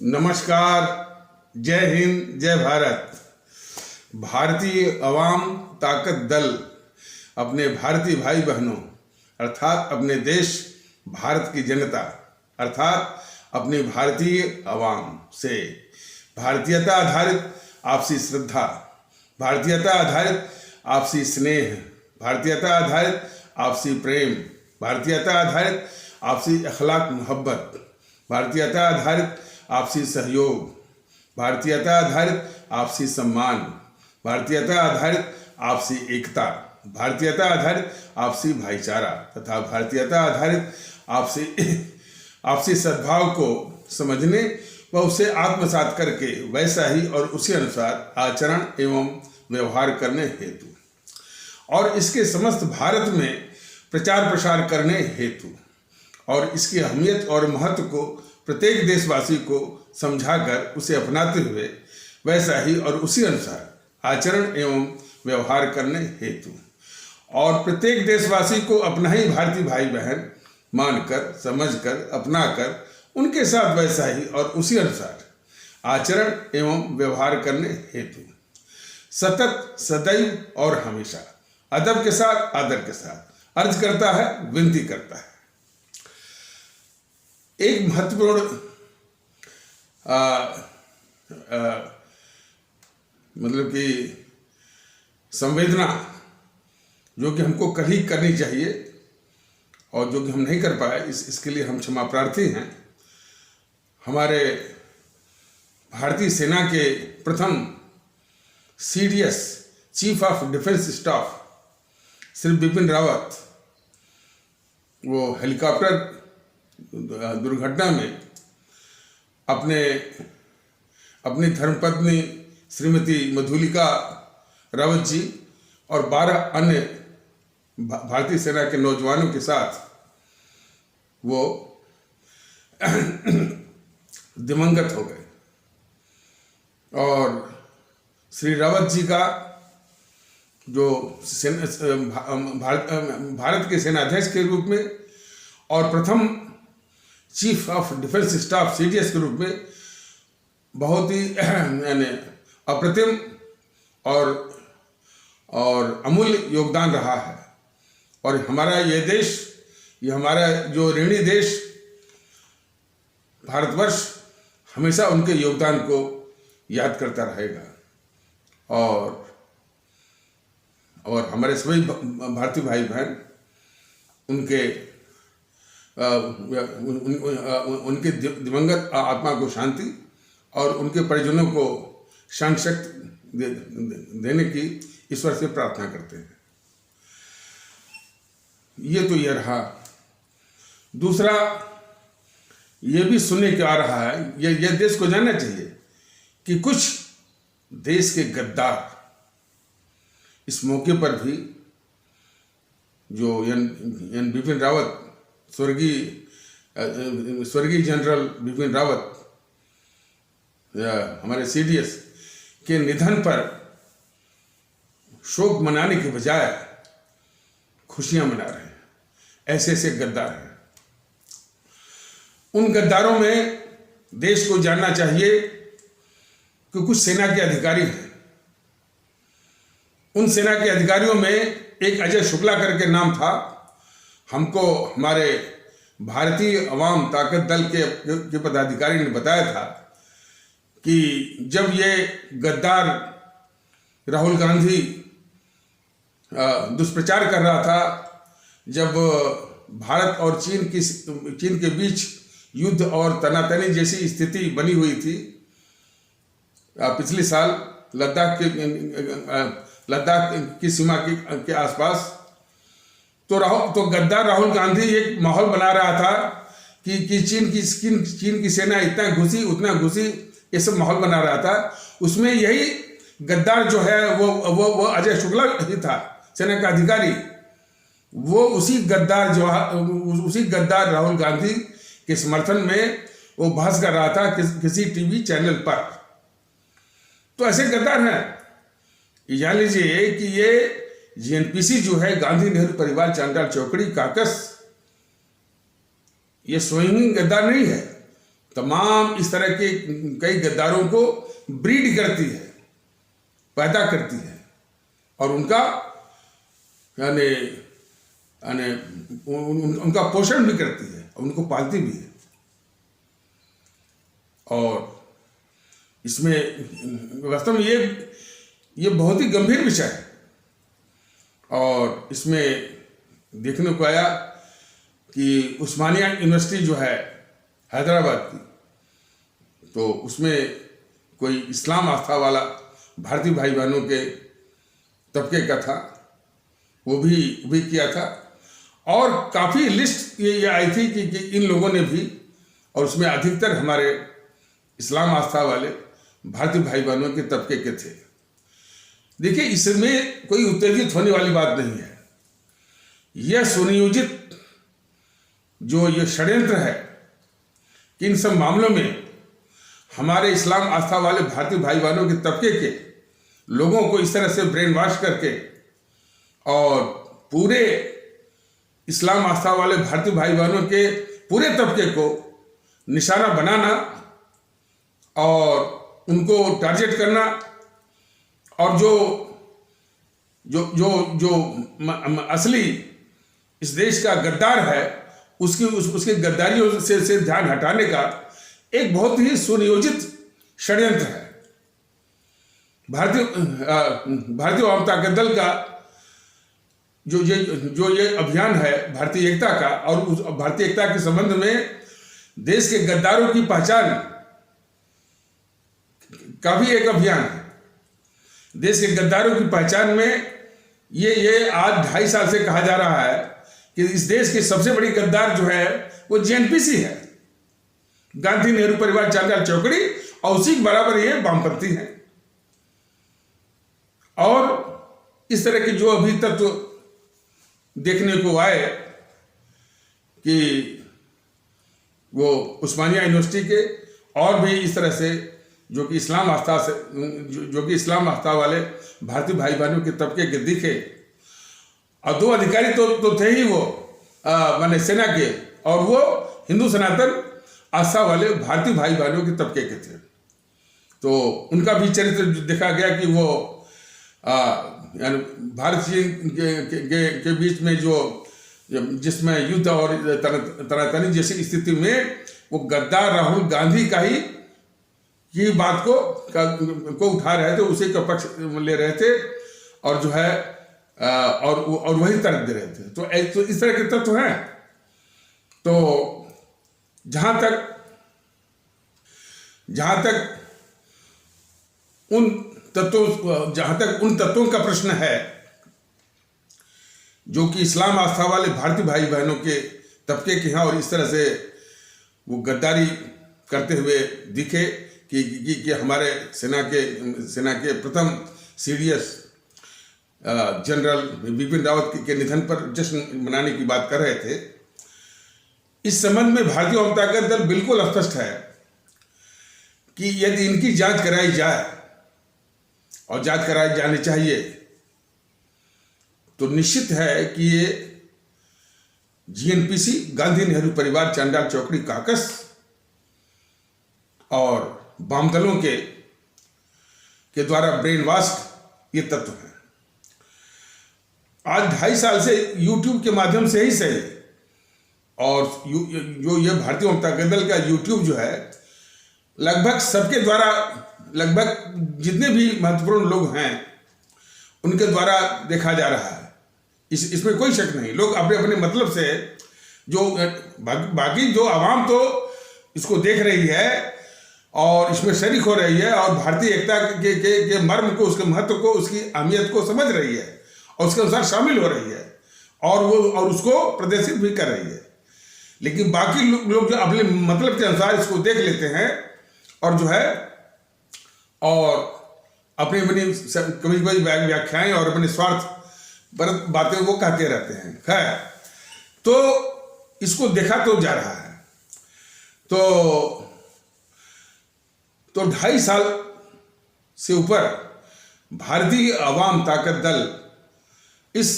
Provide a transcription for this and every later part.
नमस्कार, जय हिंद, जय भारत। भारतीय अवाम ताकत दल अपने भारतीय भाई बहनों अर्थात अपने देश भारत की जनता अर्थात अपनी भारतीय अवाम से भारतीयता आधारित आपसी श्रद्धा, भारतीयता आधारित आपसी स्नेह, भारतीयता आधारित आपसी प्रेम, भारतीयता आधारित आपसी अखलाक मोहब्बत, भारतीयता आधारित आपसी सहयोग, भारतीयता आधारित आपसी सम्मान, भारतीयता आधारित आपसी एकता, भारतीयता आधारित आपसी भाईचारा तथा भारतीयता आधारित आपसी सद्भाव को समझने व उसे आत्मसात करके वैसा ही और उसी अनुसार आचरण एवं व्यवहार करने हेतु और इसके समस्त भारत में प्रचार प्रसार करने हेतु और इसकी अहमियत और महत्व को प्रत्येक देशवासी को समझाकर उसे अपनाते हुए वैसा ही और उसी अनुसार आचरण एवं व्यवहार करने हेतु और प्रत्येक देशवासी को अपना ही भारतीय भाई बहन मानकर, समझकर, अपनाकर उनके साथ वैसा ही और उसी अनुसार आचरण एवं व्यवहार करने हेतु सतत, सदैव और हमेशा अदब के साथ, आदर के साथ अर्ज करता है, विनती करता है। एक महत्वपूर्ण मतलब कि संवेदना जो कि हमको कल ही करनी चाहिए और जो कि हम नहीं कर पाए, इसके लिए हम क्षमा प्रार्थी हैं। हमारे भारतीय सेना के प्रथम CDS chief of defence staff Shri Bipin Rawat वो हेलीकॉप्टर दुर्घटना में अपनी धर्मपत्नी श्रीमती मधुलिका रावत जी और 12 अन्य भारतीय सेना के नौजवानों के साथ वो दिवंगत हो गए और श्री रावत जी का जो भारत के सेनाध्यक्ष के रूप में और प्रथम chief of defence staff CDS के रूप में बहुत ही यानी अप्रतिम और अमूल्य योगदान रहा है। और हमारा ये देश, ये हमारा जो ऋणी देश भारतवर्ष हमेशा उनके योगदान को याद करता रहेगा और हमारे सभी भारतीय भाई बहन उनके दिवंगत आत्मा को शांति और उनके परिजनों को शांति शक्ति देने की ईश्वर से प्रार्थना करते हैं। ये तो ये रहा। दूसरा ये भी सुनने को आ रहा है, ये देश को जानना चाहिए कि कुछ देश के गद्दार इस मौके पर भी जो एन बिपिन रावत स्वर्गीय जनरल बिपिन रावत हमारे CDS के निधन पर शोक मनाने के बजाय खुशियां मना रहे हैं। ऐसे ऐसे गद्दार हैं। उन गद्दारों में देश को जानना चाहिए कि कुछ सेना के अधिकारी हैं। उन सेना के अधिकारियों में एक अजय शुक्ला करके नाम था। हमको हमारे भारतीय अवाम ताकत दल के पदाधिकारी ने बताया था कि जब ये गद्दार राहुल गांधी दुष्प्रचार कर रहा था, जब भारत और चीन के बीच युद्ध और तनातनी जैसी स्थिति बनी हुई थी पिछले साल लद्दाख की सीमा के आसपास, तो गद्दार राहुल गांधी एक माहौल बना रहा था कि चीन की सेना उतना घुसी, ये सब माहौल बना रहा था। उसमें यही गद्दार जो है वो अजय शुक्ला ही था, सेना का अधिकारी। वो उसी गद्दार राहुल गांधी के समर्थन में वो बहस कर रहा था किसी टीवी चैनल पर। तो ऐसे गद्दार हैं। जान लीजिए कि ये GNPC जो है, गांधी नेहरू परिवार चांडाल चौकड़ी काकस, ये स्वयं गद्दार नहीं है। तमाम इस तरह के कई गद्दारों को ब्रीड करती है, पैदा करती है और उनका यानी उनका पोषण भी करती है, उनको पालती भी है। और इसमें वास्तव में ये बहुत ही गंभीर विषय है। और इसमें देखने को आया कि उस्मानिया यूनिवर्सिटी जो है हैदराबाद की, तो उसमें कोई इस्लाम आस्था वाला भारतीय भाई बहनों के तबके का था, वो भी किया था। और काफ़ी लिस्ट ये आई थी कि इन लोगों ने भी, और उसमें अधिकतर हमारे इस्लाम आस्था वाले भारतीय भाई बहनों के तबके के थे। देखिए, इसमें कोई उत्तेजित होने वाली बात नहीं है। यह सुनियोजित जो ये षड्यंत्र है कि इन सब मामलों में हमारे इस्लाम आस्था वाले भारतीय भाई बहनों के तबके के लोगों को इस तरह से ब्रेन वॉश करके और पूरे इस्लाम आस्था वाले भारतीय भाई बहनों के पूरे तबके को निशाना बनाना और उनको टारगेट करना, और जो जो जो जो असली इस देश का गद्दार है उसके गद्दारियों से ध्यान हटाने का एक बहुत ही सुनियोजित षड्यंत्र है। भारतीय आवाम ताकत दल का जो ये अभियान है भारतीय एकता का, और उस भारतीय एकता के संबंध में देश के गद्दारों की पहचान का भी एक अभियान है। देश के गद्दारों की पहचान में ये आज 2.5 साल से कहा जा रहा है कि इस देश की सबसे बड़ी गद्दार जो है वो जेएनपीसी है, गांधी नेहरू परिवार चांडाल चौकड़ी, और उसी के बराबर ये वामपंथी हैं। और इस तरह के जो अभी तक तो देखने को आए कि वो उस्मानिया यूनिवर्सिटी के और भी इस तरह से जो कि इस्लाम आस्था वाले भारतीय भाई बहनों के तबके के दिखे, और 2 अधिकारी तो थे ही वो माने सेना के, और वो हिंदू सनातन आस्था वाले भारतीय भाई बहनों के तबके के थे। तो उनका भी चरित्र देखा गया कि वो भारत चीन के बीच में जिसमें युद्ध और तनातनी जैसी स्थिति में वो गद्दार राहुल गांधी का ही की बात को उठा रहे थे, उसी का पक्ष ले रहे थे, और जो है और वही तर्क दे रहे थे। तो इस तरह के तत्व हैं। तो जहां तक उन तत्वों का प्रश्न है जो कि इस्लाम आस्था वाले भारतीय भाई बहनों के तबके के हैं, और इस तरह से वो गद्दारी करते हुए दिखे कि हमारे सेना के प्रथम सीडीएस जनरल बिपिन रावत के निधन पर जश्न मनाने की बात कर रहे थे। इस संबंध में भारतीय जनता दल बिल्कुल स्पष्ट है कि यदि इनकी जांच कराई जाए, और जांच कराई जानी चाहिए, तो निश्चित है कि ये जीएनपीसी, गांधी नेहरू परिवार चांडाल चौकड़ी काकस और वाम दलों के द्वारा ब्रेन वॉश ये तत्व हैं। आज 2.5 साल से यूट्यूब के माध्यम से ही सही, और जो ये भारतीय जनता दल का यूट्यूब जो है लगभग सबके द्वारा, लगभग जितने भी महत्वपूर्ण लोग हैं उनके द्वारा देखा जा रहा है। इसमें कोई शक नहीं। लोग अपने अपने मतलब से जो बाकी जो आवाम तो इसको देख रही है और इसमें शरीक हो रही है, और भारतीय एकता के मर्म को, उसके महत्व को, उसकी अहमियत को समझ रही है, और उसके अनुसार शामिल हो रही है, और उसको प्रदर्शित भी कर रही है। लेकिन बाकी लोग जो अपने मतलब के अनुसार इसको देख लेते हैं, और जो है और अपनी कभी व्याख्याएं और अपने स्वार्थ पर बातें वो कहते रहते हैं। खैर, तो इसको देखा तो जा रहा है। तो 2.5 साल से ऊपर भारतीय आवाम ताकत दल इस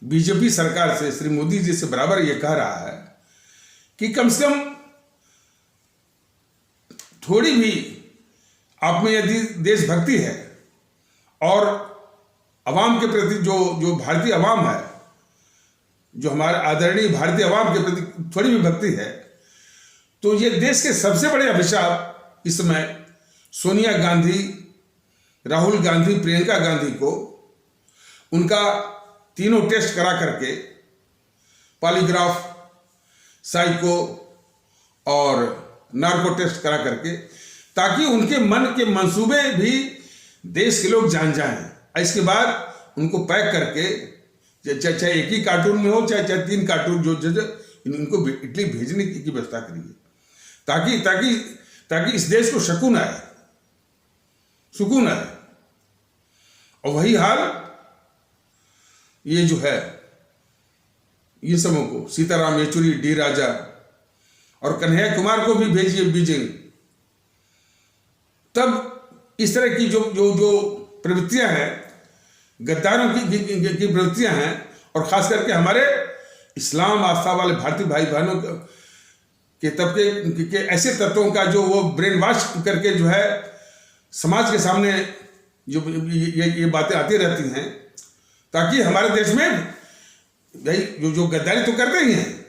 बीजेपी सरकार से, श्री मोदी जी से बराबर ये कह रहा है कि कम से कम थोड़ी भी आप में यदि देशभक्ति है और अवाम के प्रति जो भारतीय अवाम है, जो हमारे आदरणीय भारतीय अवाम के प्रति थोड़ी भी भक्ति है, तो ये देश के सबसे बड़े अभिशाप इस समय सोनिया गांधी, राहुल गांधी, प्रियंका गांधी को उनका तीनों टेस्ट करा करके, पॉलीग्राफ, साइको और नार्को टेस्ट करा करके, ताकि उनके मन के मंसूबे भी देश के लोग जान जाएं। इसके बाद उनको पैक करके, चाहे एक ही कार्टून में हो, चाहे 3 कार्टून, जो इनको इटली भेजने की व्यवस्था करिए, ताकि ताकि ताकि इस देश को सुकून आए। और वही हाल ये जो है, ये सबों को, सीताराम येचुरी, डी राजा और कन्हैया कुमार को भी भेजिए बीजिंग। तब इस तरह की जो प्रवृत्तियां हैं, गद्दारों की प्रवृत्तियां हैं, और खास करके हमारे इस्लाम आस्था वाले भारतीय भाई बहनों के तबके के ऐसे तत्वों का जो वो ब्रेन वॉश करके जो है समाज के सामने जो ये बातें आती रहती हैं, ताकि हमारे देश में भाई जो गद्दारी तो करते ही हैं,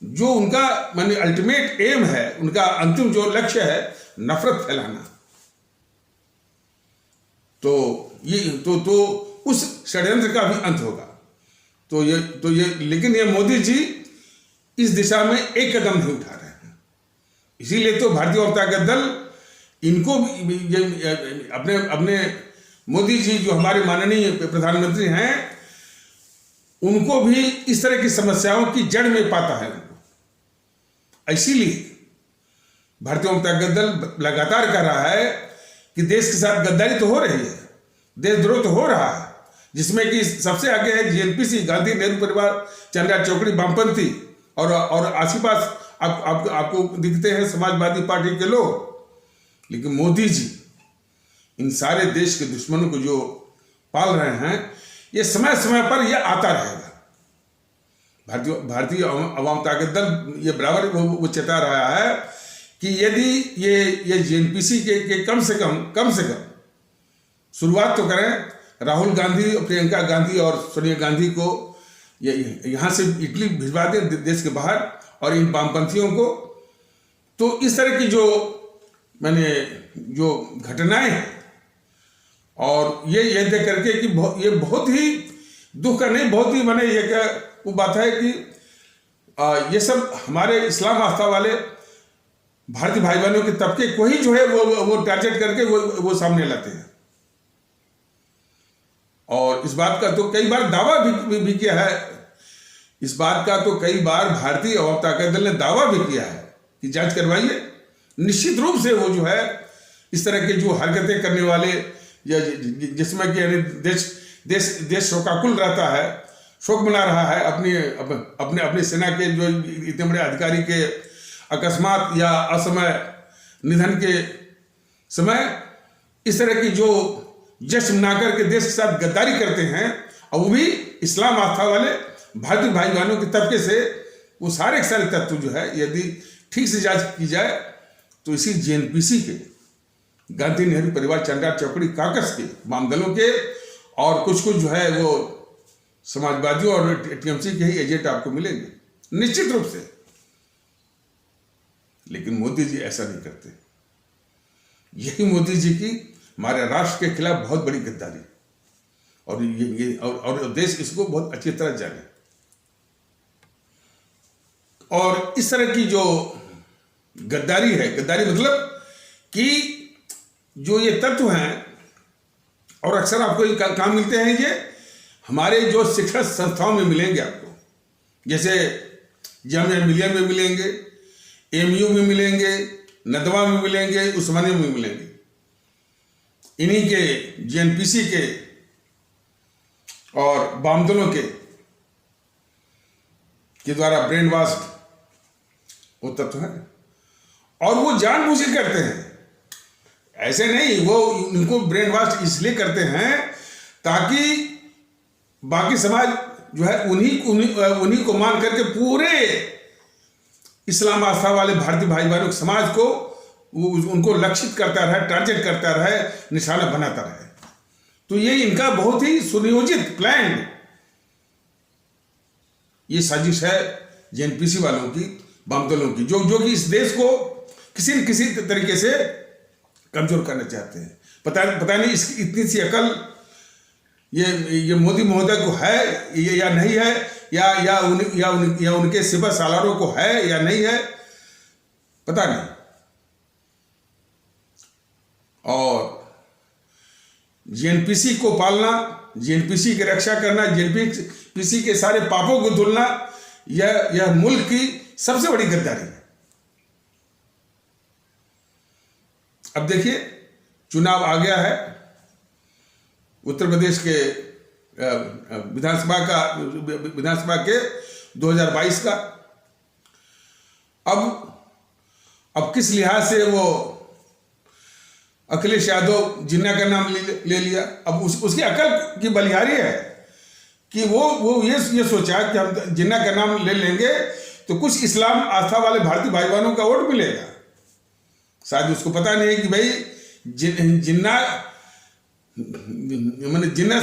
जो उनका माने अल्टीमेट एम है, उनका अंतिम जो लक्ष्य है, नफरत फैलाना। तो ये तो उस षड्यंत्र का भी अंत होगा। तो ये लेकिन ये मोदी जी इस दिशा में एक कदम नहीं उठा रहे हैं। इसीलिए तो भारतीय जनता ताकत दल इनको अपने मोदी जी जो हमारे माननीय प्रधानमंत्री हैं, उनको भी इस तरह की समस्याओं की जड़ में पाता है उनको। इसीलिए भारतीय जनता ताकत दल लगातार कर रहा है कि देश के साथ गद्दारी तो हो रही है, देशद्रोह तो हो रहा है, जिसमें कि सबसे आगे है जीएनपीसी, गांधी नेहरू परिवार, चंद्रा चौकड़ी, वामपंथी और आसिपास आपको दिखते हैं समाजवादी पार्टी के लोग। लेकिन मोदी जी इन सारे देश के दुश्मनों को जो पाल रहे हैं, ये समय समय पर ये आता रहेगा। भारतीय अवाम ताकत दल ये बराबर वो चेता रहा है कि यदि ये जीएनपीसी के कम से कम शुरुआत तो करें, राहुल गांधी, प्रियंका गांधी और सोनिया गांधी को यहाँ से इटली भिजवा दें देश के बाहर, और इन वामपंथियों को, तो इस तरह की जो घटनाएं हैं, और ये देख करके कि ये बहुत ही दुख का नहीं, बहुत ही ये क्या वो बात है कि ये सब हमारे इस्लाम आस्था वाले भारतीय भाई बहनों के तबके को ही जो है वो टारगेट करके वो सामने लाते हैं। और इस बात का तो कई बार दावा भी किया है, इस बात का तो कई बार भारतीय अवाम ताकत दल ने दावा भी किया है कि जांच करवाइए। निश्चित रूप से वो जो है इस तरह के जो हरकतें करने वाले, या जिसमें कि देश शोकाकुल रहता है, शोक मना रहा है अपने सेना के जो इतने बड़े अधिकारी के अकस्मात या असमय निधन के समय इस तरह की जो जश्न मनाकर के देश के साथ गद्दारी करते हैं, और वो भी इस्लाम आस्था वाले भारतीय भाई बहनों के तबके से, वो सारे के सारे तत्व जो है यदि ठीक से जांच की जाए तो इसी जीएनपीसी के, गांधी नेहरू परिवार, चंद्रा चौकड़ी काकस के, वाम दलों के, और कुछ जो है वो समाजवादियों और टीएमसी के ही एजेंट आपको मिलेंगे निश्चित रूप से। लेकिन मोदी जी ऐसा नहीं करते। यही मोदी जी की हमारे राष्ट्र के खिलाफ बहुत बड़ी गद्दारी, और देश इसको बहुत अच्छी तरह जाने। और इस तरह की जो गद्दारी है, गद्दारी मतलब कि जो ये तत्व हैं, और अक्सर आपको ये काम मिलते हैं, ये हमारे जो शिक्षा संस्थाओं में मिलेंगे आपको, जैसे जामिया मिलिया में मिलेंगे, एमयू में मिलेंगे, नदवा में मिलेंगे, उस्मानिया में मिलेंगे। इन्हीं के जीएनपीसी के और वामदलों के द्वारा ब्रेन वॉश वो तत्व है, और वो जानबूझ के करते हैं। ऐसे नहीं, वो उनको ब्रेन वॉश इसलिए करते हैं ताकि बाकी समाज जो है उन्हीं को मान करके पूरे इस्लाम आस्था वाले भारतीय भाई बहनों समाज को उनको लक्षित करता रहे, टारगेट करता रहे, निशाना बनाता रहे। तो ये इनका बहुत ही सुनियोजित प्लान, ये साजिश है जेएनपीसी वालों की, वामदलों की, जो कि इस देश को किसी न किसी तरीके से कमजोर करना चाहते हैं। पता नहीं इसकी इतनी सी अकल ये मोदी महोदय को है या नहीं है, या उनके सिपह सालारों को है या नहीं है, पता नहीं। और जेएनपीसी को पालना, जेएनपीसी की रक्षा करना, जेएनपीसी के सारे पापों को धुलना, यह मुल्क की सबसे बड़ी गद्दारी है। अब देखिए, चुनाव आ गया है उत्तर प्रदेश के विधानसभा के 2022 का। अब किस लिहाज से वो अखिलेश यादव जिन्ना का नाम ले लिया। अब उसकी अकल की बलिहारी है कि वो ये सोचा कि हम जिन्ना का नाम ले लेंगे तो कुछ इस्लाम आस्था वाले भारतीय भाई बहनों का वोट मिलेगा। शायद उसको पता नहीं कि भाई जिन्ना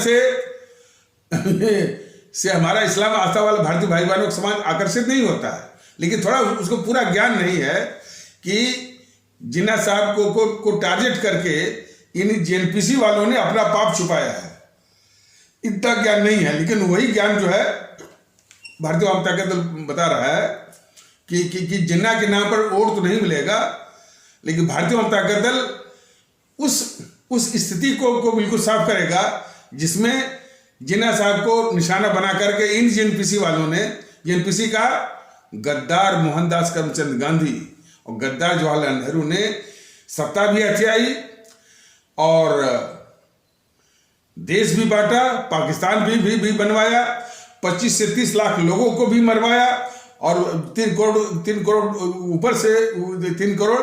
से हमारा इस्लाम आस्था वाले भारतीय भाई बहनों का समाज आकर्षित नहीं होता है। लेकिन थोड़ा उसको पूरा ज्ञान नहीं है कि जिन्ना साहब को टारगेट करके इन जेएनपीसी वालों ने अपना पाप छुपाया है, इतना ज्ञान नहीं है। लेकिन वही ज्ञान जो है भारतीय जनता दल बता रहा है कि जिन्ना के नाम पर वोट तो नहीं मिलेगा, लेकिन भारतीय जनता दल उस स्थिति को बिल्कुल साफ करेगा जिसमें जिन्ना साहब को निशाना बना करके इन जेएनपीसी वालों ने, जेएनपीसी का गद्दार मोहनदास करमचंद गांधी और गद्दार जवाहरलाल नेहरू ने सत्ता भी हथियाई और देश भी बांटा, पाकिस्तान भी बनवाया, 25 से 30 लाख लोगों को भी मरवाया और 3 करोड़ ऊपर से 3 करोड़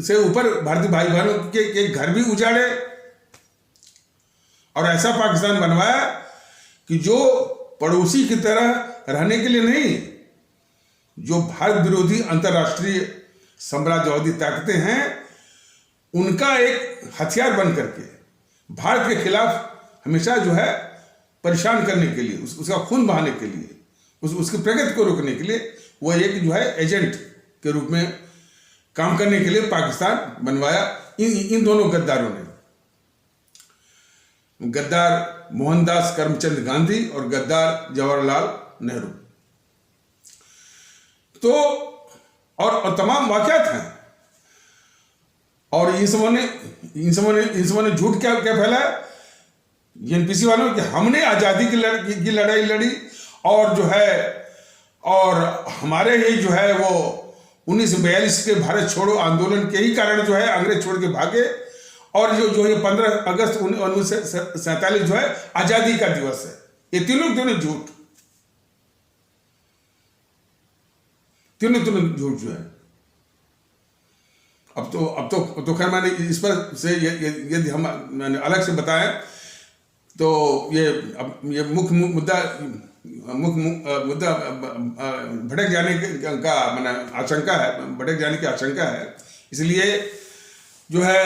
से ऊपर भारतीय भाई बहनों के घर भी उजाड़े। और ऐसा पाकिस्तान बनवाया कि जो पड़ोसी की तरह रहने के लिए नहीं, जो भारत विरोधी अंतर्राष्ट्रीय साम्राज्यवादी ताकतें हैं उनका एक हथियार बन करके भारत के खिलाफ हमेशा जो है परेशान करने के लिए, उसका खून बहाने के लिए, उसकी प्रगति को रोकने के लिए वो एक जो है एजेंट के रूप में काम करने के लिए पाकिस्तान बनवाया इन दोनों गद्दारों ने, गद्दार मोहनदास करमचंद गांधी और गद्दार जवाहरलाल नेहरू। तो और तमाम वाकयात हैं। और इन सबों ने झूठ क्या फैलाया जेएनपीसी वालों कि हमने आजादी की लड़ाई लड़ी और जो है और हमारे ही जो है वो 1942 के भारत छोड़ो आंदोलन के ही कारण जो है अंग्रेज छोड़ के भागे और जो ये 15 अगस्त 1947 जो है आजादी का दिवस है। ये तीनों झूठ, तीनों झूठ जो है। अब तो खैर मैंने इस पर से यदि हम मैंने अलग से बताया तो ये मुख्य मुद्दा भटक जाने का मैंने आशंका है, भटक जाने की आशंका है। इसलिए जो है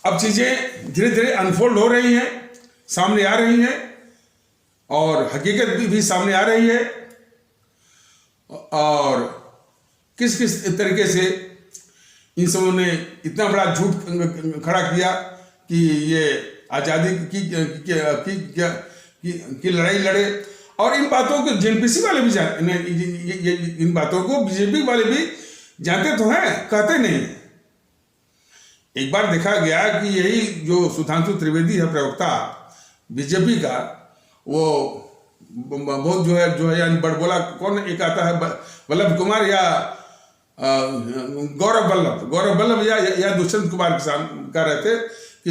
अब चीजें धीरे धीरे अनफोल्ड हो रही हैं, सामने आ रही हैं और हकीकत भी सामने आ रही है। और किस तरीके से इन सबों ने इतना बड़ा झूठ खड़ा किया कि ये आजादी की लड़ाई लड़े। और इन बातों को जेएनपीसी वाले भी इन बातों को बीजेपी वाले भी जानते तो हैं, कहते नहीं। एक बार देखा गया कि यही जो सुधांशु त्रिवेदी है प्रवक्ता बीजेपी का, वो बहुत जो है यानी बड़बोला, कौन एक आता है वल्लभ कुमार या गौरव वल्लभ या दुष्यंत कुमार का रहते कि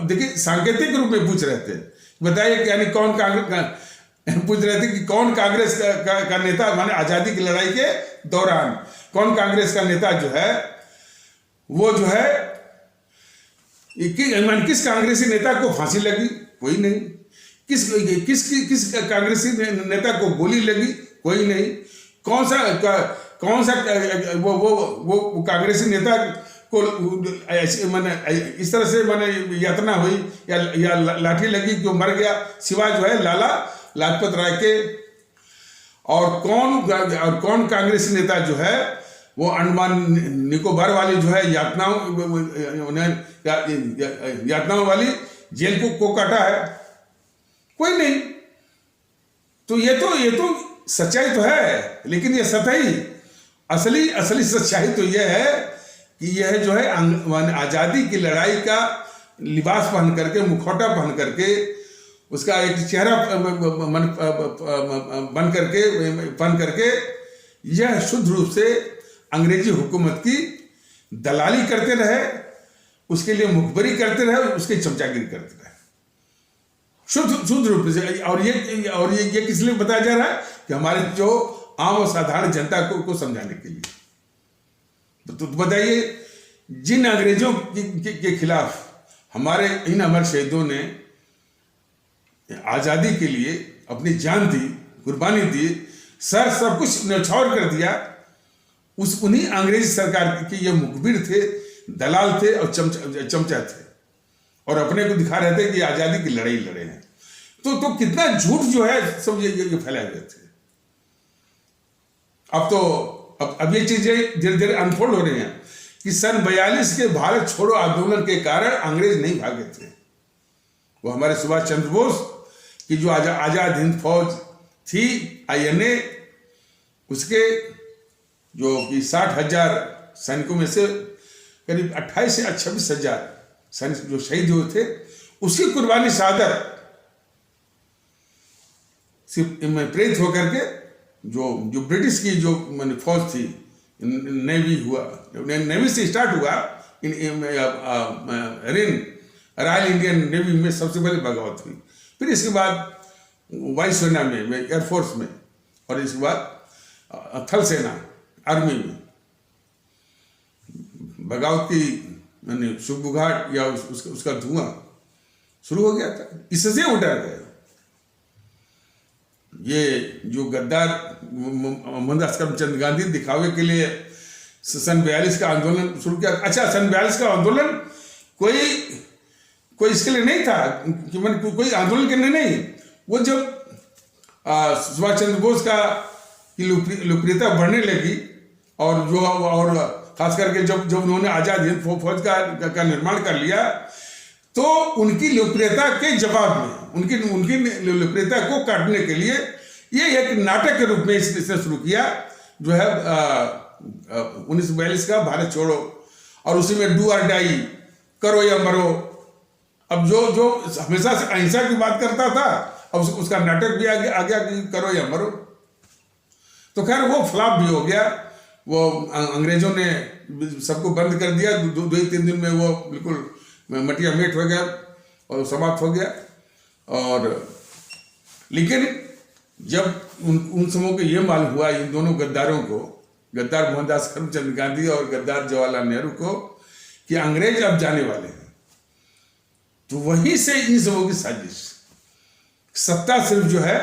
देखिए सांकेतिक रूप में पूछ रहे थे, बताइए कि यानी कौन कांग्रेस पूछ रहे थे कि कौन कांग्रेस का नेता माने आजादी की लड़ाई के दौरान कौन कांग्रेस का नेता जो है वो जो है किस कांग्रेसी नेता को फांसी लगी, कोई नहीं। किस कांग्रेसी नेता को गोली लगी, कोई नहीं। कौन सा वो कांग्रेसी नेता को मैंने इस तरह से मैंने यातना हुई या लाठी लगी कि वो मर गया, सिवाय जो है लाला लाजपत राय के। और कौन कांग्रेसी नेता जो है वो अंडमान निकोबार वाली जो है यातनाओं वाली जेल को काटा है? कोई नहीं। तो ये तो सच्चाई तो है, लेकिन ये सतही असली सच्चाई तो ये है कि यह जो है आजादी की लड़ाई का लिबास पहन करके, मुखौटा पहन करके, उसका एक चेहरा पहन करके यह शुद्ध रूप से अंग्रेजी हुकूमत की दलाली करते रहे, उसके लिए मुखबरी करते रहे, उसकी चमचागिरी करते रहे शुद्ध रूप से। और ये किस लिए बताया जा रहा है? कि हमारे जो आम और साधारण जनता को समझाने के लिए। तो बताइए, जिन अंग्रेजों के खिलाफ हमारे इन अमर शहीदों ने आजादी के लिए अपनी जान दी, कुर्बानी दी, सब कुछ न्यौछावर कर दिया, उन्हीं अंग्रेजी सरकार के ये मुखबिर थे, दलाल थे और चमचा थे, और अपने को दिखा रहे थे कि आजादी की लड़ाई लड़े हैं। तो कितना झूठ जो है सब ये फैलाए हुए थे। अब ये चीजें धीरे धीरे अनफोल्ड हो रही हैं कि सन 42 के भारत छोड़ो आंदोलन के कारण अंग्रेज नहीं भागे थे। वो हमारे सुभाष चंद्र बोस की जो आजाद हिंद फौज थी, INA, उसके जो कि 60,000 सैनिकों में से करीब 28 से 26,000 सैनिक जो शहीद हुए थे, उसकी कुर्बानी शहादत सिर्फ प्रेरित होकर के जो ब्रिटिश की जो फौज थी, नेवी से स्टार्ट हुआ, रॉयल इंडियन नेवी में सबसे पहले बगावत हुई, फिर इसके बाद वायुसेना में, एयरफोर्स में, और इसके बाद थल सेना आर्मी में बगावत की मैंने सुबुघाट या उसका धुआं शुरू हो गया था। इससे वो डर गए। ये जो गद्दार मोहनदास करमचंद गांधी दिखावे के लिए सन 42 का आंदोलन शुरू किया। अच्छा, सन 42 का आंदोलन कोई इसके लिए नहीं था कि मैंने कोई आंदोलन के लिए नहीं। वो जब सुभाष चंद्र बोस का लोकप्रियता बढ़ने लगी और खास करके जब उन्होंने आजाद हिंद फौज का निर्माण कर लिया, तो उनकी लोकप्रियता के जवाब में, उनकी लोकप्रियता को काटने के लिए ये एक नाटक के रूप में इसने शुरू किया, जो है 1942 का भारत छोड़ो, और उसी में डू और डाई, करो या मरो। अब जो हमेशा से अहिंसा की बात करता था, अब उसका नाटक भी आ गया कि करो या मरो। तो खैर वो फ्लॉप भी हो गया। वो अंग्रेजों ने सबको बंद कर दिया। 2-3 दिन में वो बिल्कुल मटिया मेट हो गया और समाप्त हो गया। और लेकिन जब उन समूह को ये मालूम हुआ, इन दोनों गद्दारों को, गद्दार मोहनदास करमचंद गांधी और गद्दार जवाहरलाल नेहरू को, कि अंग्रेज अब जाने वाले हैं, तो वहीं से इन समूह की साजिश, सत्ता सिर्फ जो है,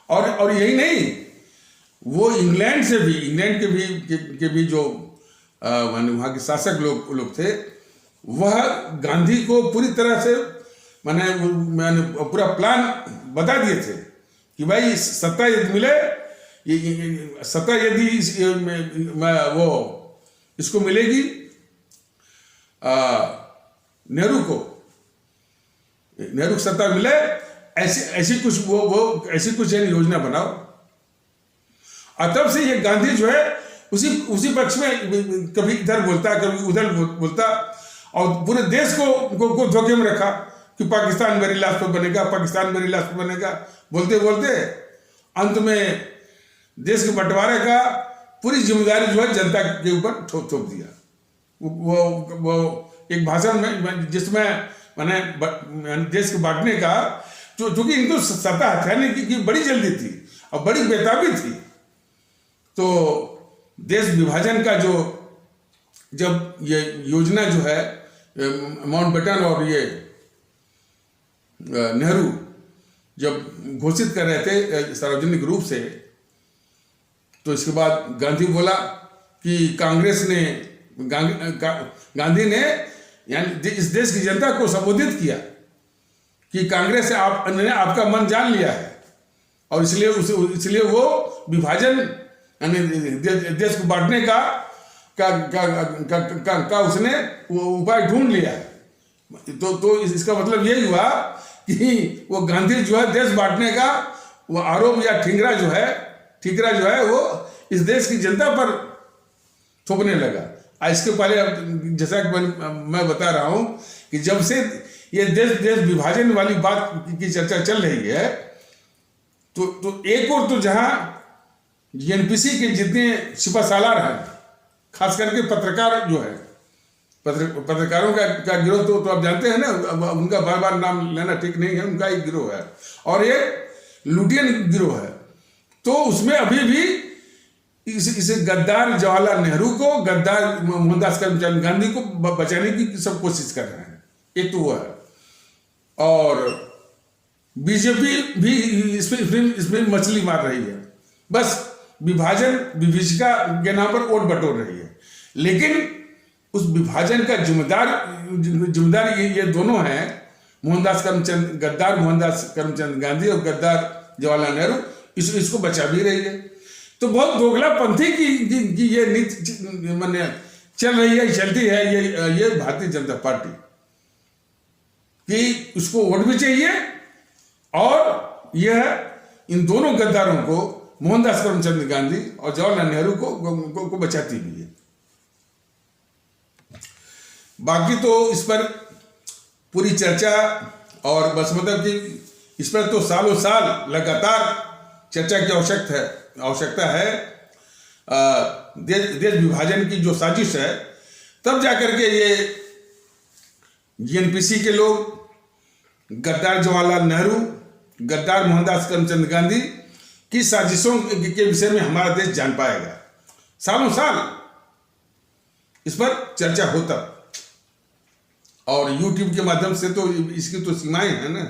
और यही नहीं, वो इंग्लैंड के भी जो वहाँ के शासक लोग थे, वह गांधी को पूरी तरह से मैंने पूरा प्लान बता दिए थे कि भाई सत्ता यदि मिले, सत्ता यदि वो इसको मिलेगी नेहरू को सत्ता मिले, ऐसी कुछ योजना बनाओ। और तब से ये गांधी जो है उसी पक्ष में कभी इधर बोलता, कभी उधर बोलता, और पूरे देश को धोखे में रखा कि पाकिस्तान मेरी लाश पर बनेगा, पाकिस्तान मेरी लाश पर बनेगा। बोलते बोलते अंत में देश के बंटवारे का पूरी जिम्मेदारी जो है जनता के ऊपर थोप दिया। वो एक भाषण में जिसमें मैंने देश को बांटने का, चूंकि इनको सत्ता हथियाने की बड़ी जल्दी थी और बड़ी बेताबी थी, तो देश विभाजन का जब ये योजना जो है माउंटबेटन और ये नेहरू जब घोषित कर रहे थे सार्वजनिक रूप से, तो इसके बाद गांधी बोला कि कांग्रेस ने गांधी ने यानी इस देश की जनता को संबोधित किया कि कांग्रेस ने आपका मन जान लिया है और इसलिए वो विभाजन यानी देश को बांटने का उसने वो उपाय ढूंढ लिया है। तो इसका मतलब यही हुआ कि वो गांधी जो है देश बांटने का वो आरोप या ठीकरा जो है वो इस देश की जनता पर थोपने लगा। इसके पहले जैसा कि मैं बता रहा हूं कि जब से ये देश विभाजन वाली बात की चर्चा चल रही है तो एक और तो जहां एनपीसी के जितने सिपहसालार हैं, खास करके पत्रकार जो है, पत्रकारों का गिरोह तो आप जानते हैं ना, उनका बार बार नाम लेना ठीक नहीं है, उनका एक गिरोह है और एक लुटियन गिरोह है। तो उसमें अभी भी इस गद्दार जवाहरलाल नेहरू को, गद्दार मोहनदास करमचंद गांधी को बचाने की सब कोशिश कर रहे हैं। एक तो वो है और बीजेपी भी इसमें मछली मार रही है, बस विभाजन विभीषिका के नाम पर वोट बटोर रही है। लेकिन उस विभाजन का जिम्मेदार ये दोनों हैं, गद्दार मोहनदास करमचंद गांधी और गद्दार जवाहरलाल नेहरू, इसको बचा भी रही है। तो बहुत दोगलापंथी की ये नीति माने चल रही है, चलती है ये भारतीय जनता पार्टी कि उसको वोट भी चाहिए और यह इन दोनों गद्दारों को, मोहनदास करमचंद गांधी और जवाहरलाल नेहरू को बचाती भी है। बाकी तो इस पर पूरी चर्चा और बस मतलब कि इस पर तो सालों साल लगातार चर्चा की आवश्यकता है। देश विभाजन की जो साजिश है, तब जाकर के ये एनपीसी के लोग, गद्दार जवाहरलाल नेहरू, गद्दार मोहनदास करमचंद गांधी की साजिशों के विषय में हमारा देश जान पाएगा। सालों साल इस पर चर्चा होता और YouTube के माध्यम से तो इसकी तो सीमाएं हैं ना।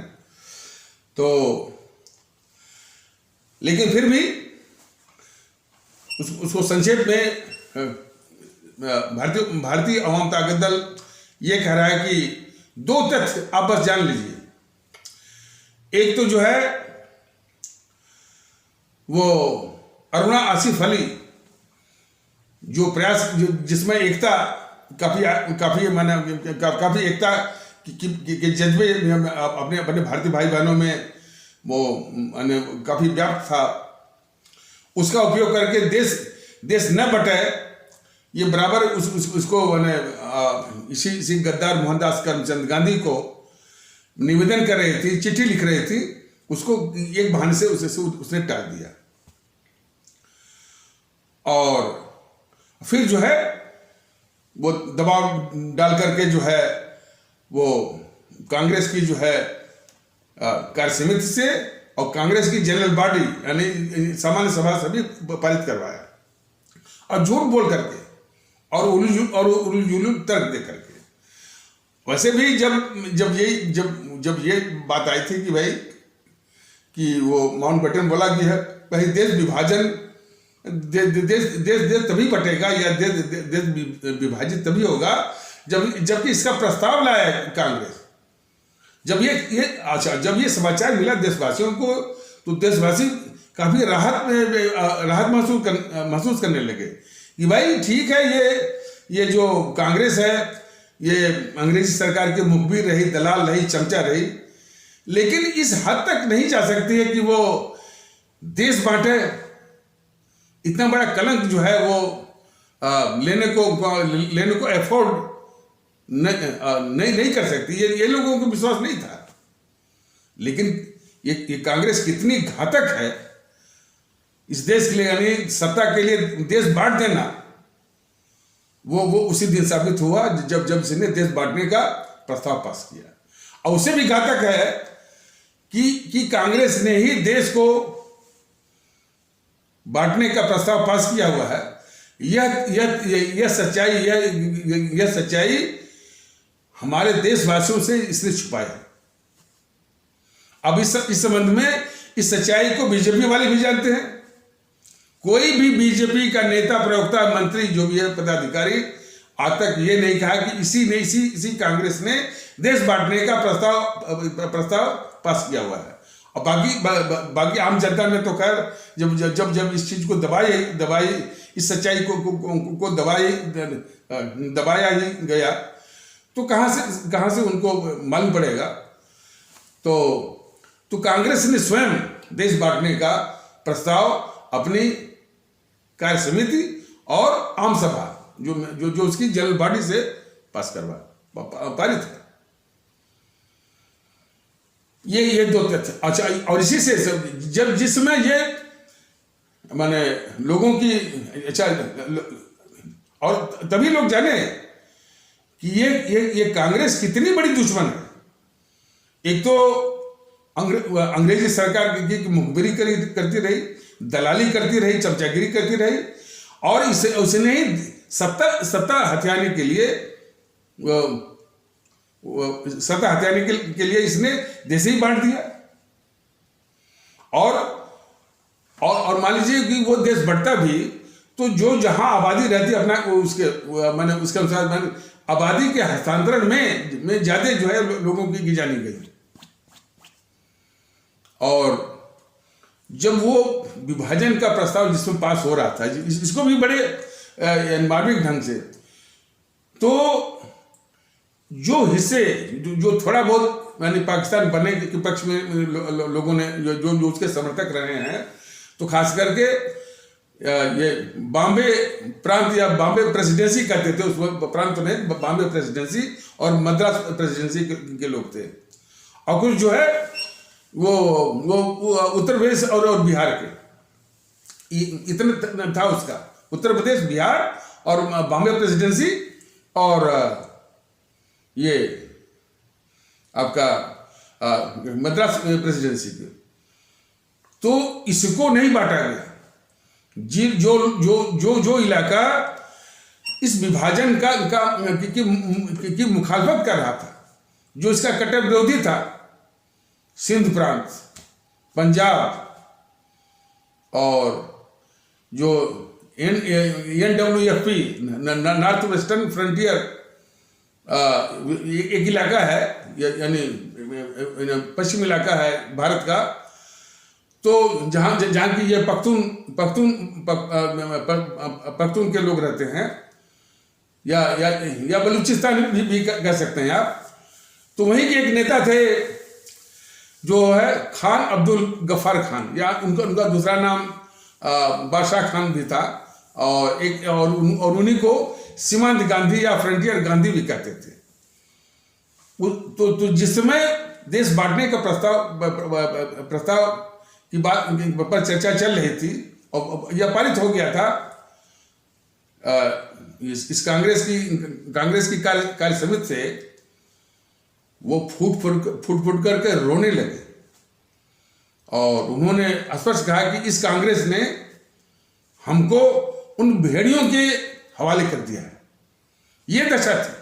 तो लेकिन फिर भी उसको संक्षेप में भारतीय अवाम ताकत दल ये कह रहा है कि दो तथ्य आप बस जान लीजिए। एक तो जो है वो अरुणा आसिफ अली जो प्रयास जिसमें एकता काफी एकता के जज्बे अपने भारतीय भाई बहनों में वो काफी व्याप्त था, उसका उपयोग करके देश न बटे ये बराबर उसको इसी गद्दार मोहनदास करमचंद गांधी को निवेदन कर रही थी, चिट्ठी लिख रही थी, उसको एक बहाने से उसने टाल दिया। और फिर जो है वो दबाव डाल करके जो है वो कांग्रेस की जो है कार्य समिति से और कांग्रेस की जनरल बॉडी यानी सामान्य सभा से भी पारित करवाया और झूठ बोल करके और उलझुल तर्क दे करके। वैसे भी जब ये बात आई थी कि भाई कि वो माउंटबेटन बोला कि है भाई देश विभाजन देश तभी बटेगा या देश विभाजित तभी होगा जबकि इसका प्रस्ताव लाया कांग्रेस। जब ये समाचार मिला देशवासियों को तो देशवासी काफी राहत महसूस करने लगे कि भाई ठीक है, ये जो कांग्रेस है ये अंग्रेजी सरकार के मुखबिर रही, दलाल रही, चमचा रही, लेकिन इस हद तक नहीं जा सकती है कि वो देश बांटे। इतना बड़ा कलंक जो है वो लेने को एफोर्ड नहीं कर सकती। ये लोगों को विश्वास नहीं था। लेकिन ये कांग्रेस कितनी घातक है इस देश के लिए, यानी सत्ता के लिए देश बांट देना, वो उसी दिन साबित हुआ जब इसने देश बांटने का प्रस्ताव पास किया। और उससे भी घातक है कि कांग्रेस ने ही देश को बांटने का प्रस्ताव पास किया हुआ है। यह सच्चाई हमारे देशवासियों से इसने छुपाया है। अब इस संबंध में इस सच्चाई को बीजेपी वाले भी जानते हैं, कोई भी बीजेपी का नेता, प्रवक्ता, मंत्री, जो भी है पदाधिकारी, आज तक ये नहीं कहा कि इसी कांग्रेस ने देश बांटने का प्रस्ताव पास किया हुआ है। और बाकी आम जनता में तो खैर जब इस चीज को दबाई इस सच्चाई को दबाया ही गया, तो कहां से उनको मालूम पड़ेगा। तो कांग्रेस ने स्वयं देश बांटने का प्रस्ताव अपनी कार्य समिति और आम सभा जो उसकी जनरल बॉडी से पारित है। ये दो तथ्य। अच्छा, और इसी से जिसमें ये माने लोगों की, अच्छा, और तभी लोग जाने कि ये कांग्रेस कितनी बड़ी दुश्मन है। एक तो अंग्रेजी सरकार की मुखबिरी करती रही, दलाली करती रही, चमचागिरी करती रही, और उसने ही सत्ता हथियाने के लिए इसने देश ही बांट दिया। और मान लीजिए कि वो देश बढ़ता भी तो जो जहां आबादी रहती है अपना उसके अनुसार आबादी के हस्तांतरण में ज्यादा जो है लोगों की जानी गई। और जब वो विभाजन का प्रस्ताव जिसमें पास हो रहा था, इसको भी बड़े मार्मिक ढंग से, तो जो हिस्से जो थोड़ा बहुत पाकिस्तान बनने के पक्ष में लोगों ने जो उसके समर्थक रहे हैं, तो खास करके ये बॉम्बे प्रांत या बॉम्बे प्रेसिडेंसी कहते थे, उस प्रांत में बॉम्बे प्रेसिडेंसी और मद्रास प्रेसिडेंसी के लोग थे। और कुछ जो है वो उत्तर प्रदेश और बिहार के, इतना था उसका, उत्तर प्रदेश, बिहार और बॉम्बे प्रेसिडेंसी और ये आपका मद्रास प्रेसिडेंसी के। तो इसको नहीं बांटा गया। जो इलाका इस विभाजन की मुखालफत कर रहा था, जो इसका कट्टर विरोधी था, सिंध प्रांत, पंजाब और जो NWFP नॉर्थ वेस्टर्न फ्रंटियर एक इलाका है, यानी पश्चिम इलाका है भारत का, तो जहां की ये पख्तून के लोग रहते हैं, या बलूचिस्तान भी कह सकते हैं आप। तो वहीं के एक नेता थे जो है खान अब्दुल गफ्फार खान, या उनका दूसरा नाम बादशाह खान भी था, और उन्हीं को सीमांत गांधी या फ्रंटियर गांधी भी कहते थे। तो जिस समय देश बांटने का प्रस्ताव की बात पर चर्चा चल रही थी और यह पारित हो गया था, इस कांग्रेस की कार्य समिति से वो फूट करके रोने लगे, और उन्होंने स्पष्ट कहा कि इस कांग्रेस ने हमको उन भेड़ियों के हवाले कर दिया है। ये दशा थी,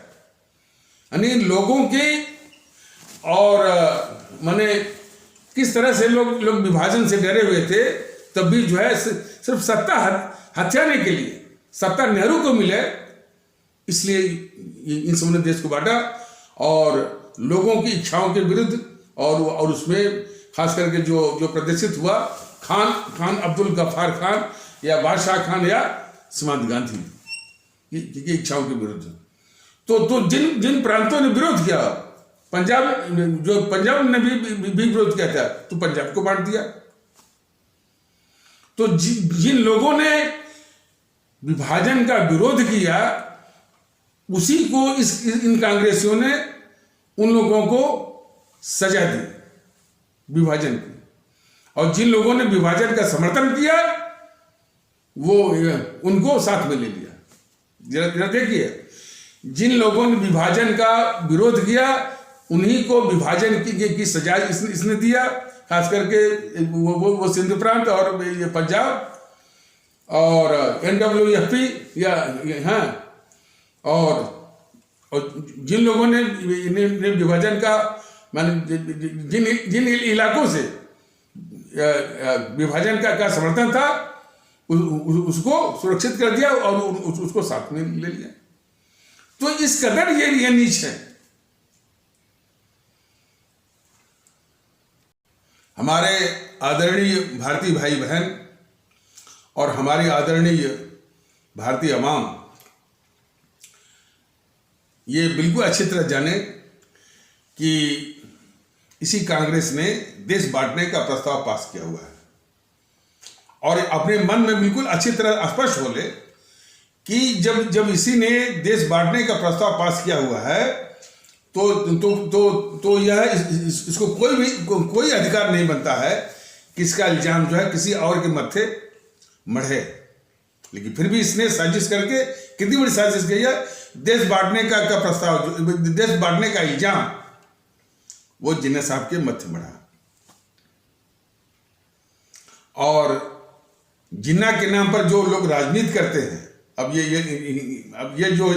यानी लोगों की, और माने किस तरह से लोग विभाजन से डरे हुए थे, तब भी जो है सिर्फ सत्ता हथियाने के लिए, सत्ता नेहरू को मिले, इसलिए इन सबों ने देश को बांटा, और लोगों की इच्छाओं के विरुद्ध, और उसमें खास करके जो प्रदर्शित हुआ खान अब्दुल गफ्फार खान या बादशाह खान या सीमांत गांधी की इच्छाओं के विरुद्ध। तो जिन प्रांतों ने विरोध किया, पंजाब ने भी विरोध किया था, तो पंजाब को बांट दिया। तो जिन लोगों ने विभाजन का विरोध किया, उसी को इन कांग्रेसियों ने उन लोगों को सजा दी विभाजन की, और जिन लोगों ने विभाजन का समर्थन किया वो उनको साथ में ले लिया। जरा देखिए, जिन लोगों ने विभाजन का विरोध किया उन्हीं को विभाजन की सजा इसने दिया, खास करके वो सिंध प्रांत और ये पंजाब और NWFP और जिन लोगों ने विभाजन का माने जिन इलाकों से विभाजन का समर्थन था, उसको सुरक्षित कर दिया और उसको साथ में ले लिया। तो इस कदर ये नीच है। हमारे आदरणीय भारतीय भाई बहन और हमारी आदरणीय भारतीय अवाम ये बिल्कुल अच्छी तरह जाने कि इसी कांग्रेस ने देश बांटने का प्रस्ताव पास किया हुआ है और अपने मन में बिल्कुल अच्छी तरह स्पष्ट हो ले कि जब इसी ने देश बांटने का प्रस्ताव पास किया हुआ है तो यह इसको कोई अधिकार नहीं बनता है कि इसका इल्जाम जो है किसी और के मत्थे मढ़े। लेकिन फिर भी इसने साजिश करके कितनी बड़ी साजिश की है, देश बांटने का प्रस्ताव, देश बांटने का इल्जाम वो जिन्ना साहब के मत्थे मढ़ा। और जिन्ना के नाम पर जो लोग राजनीति करते हैं, अब ये जो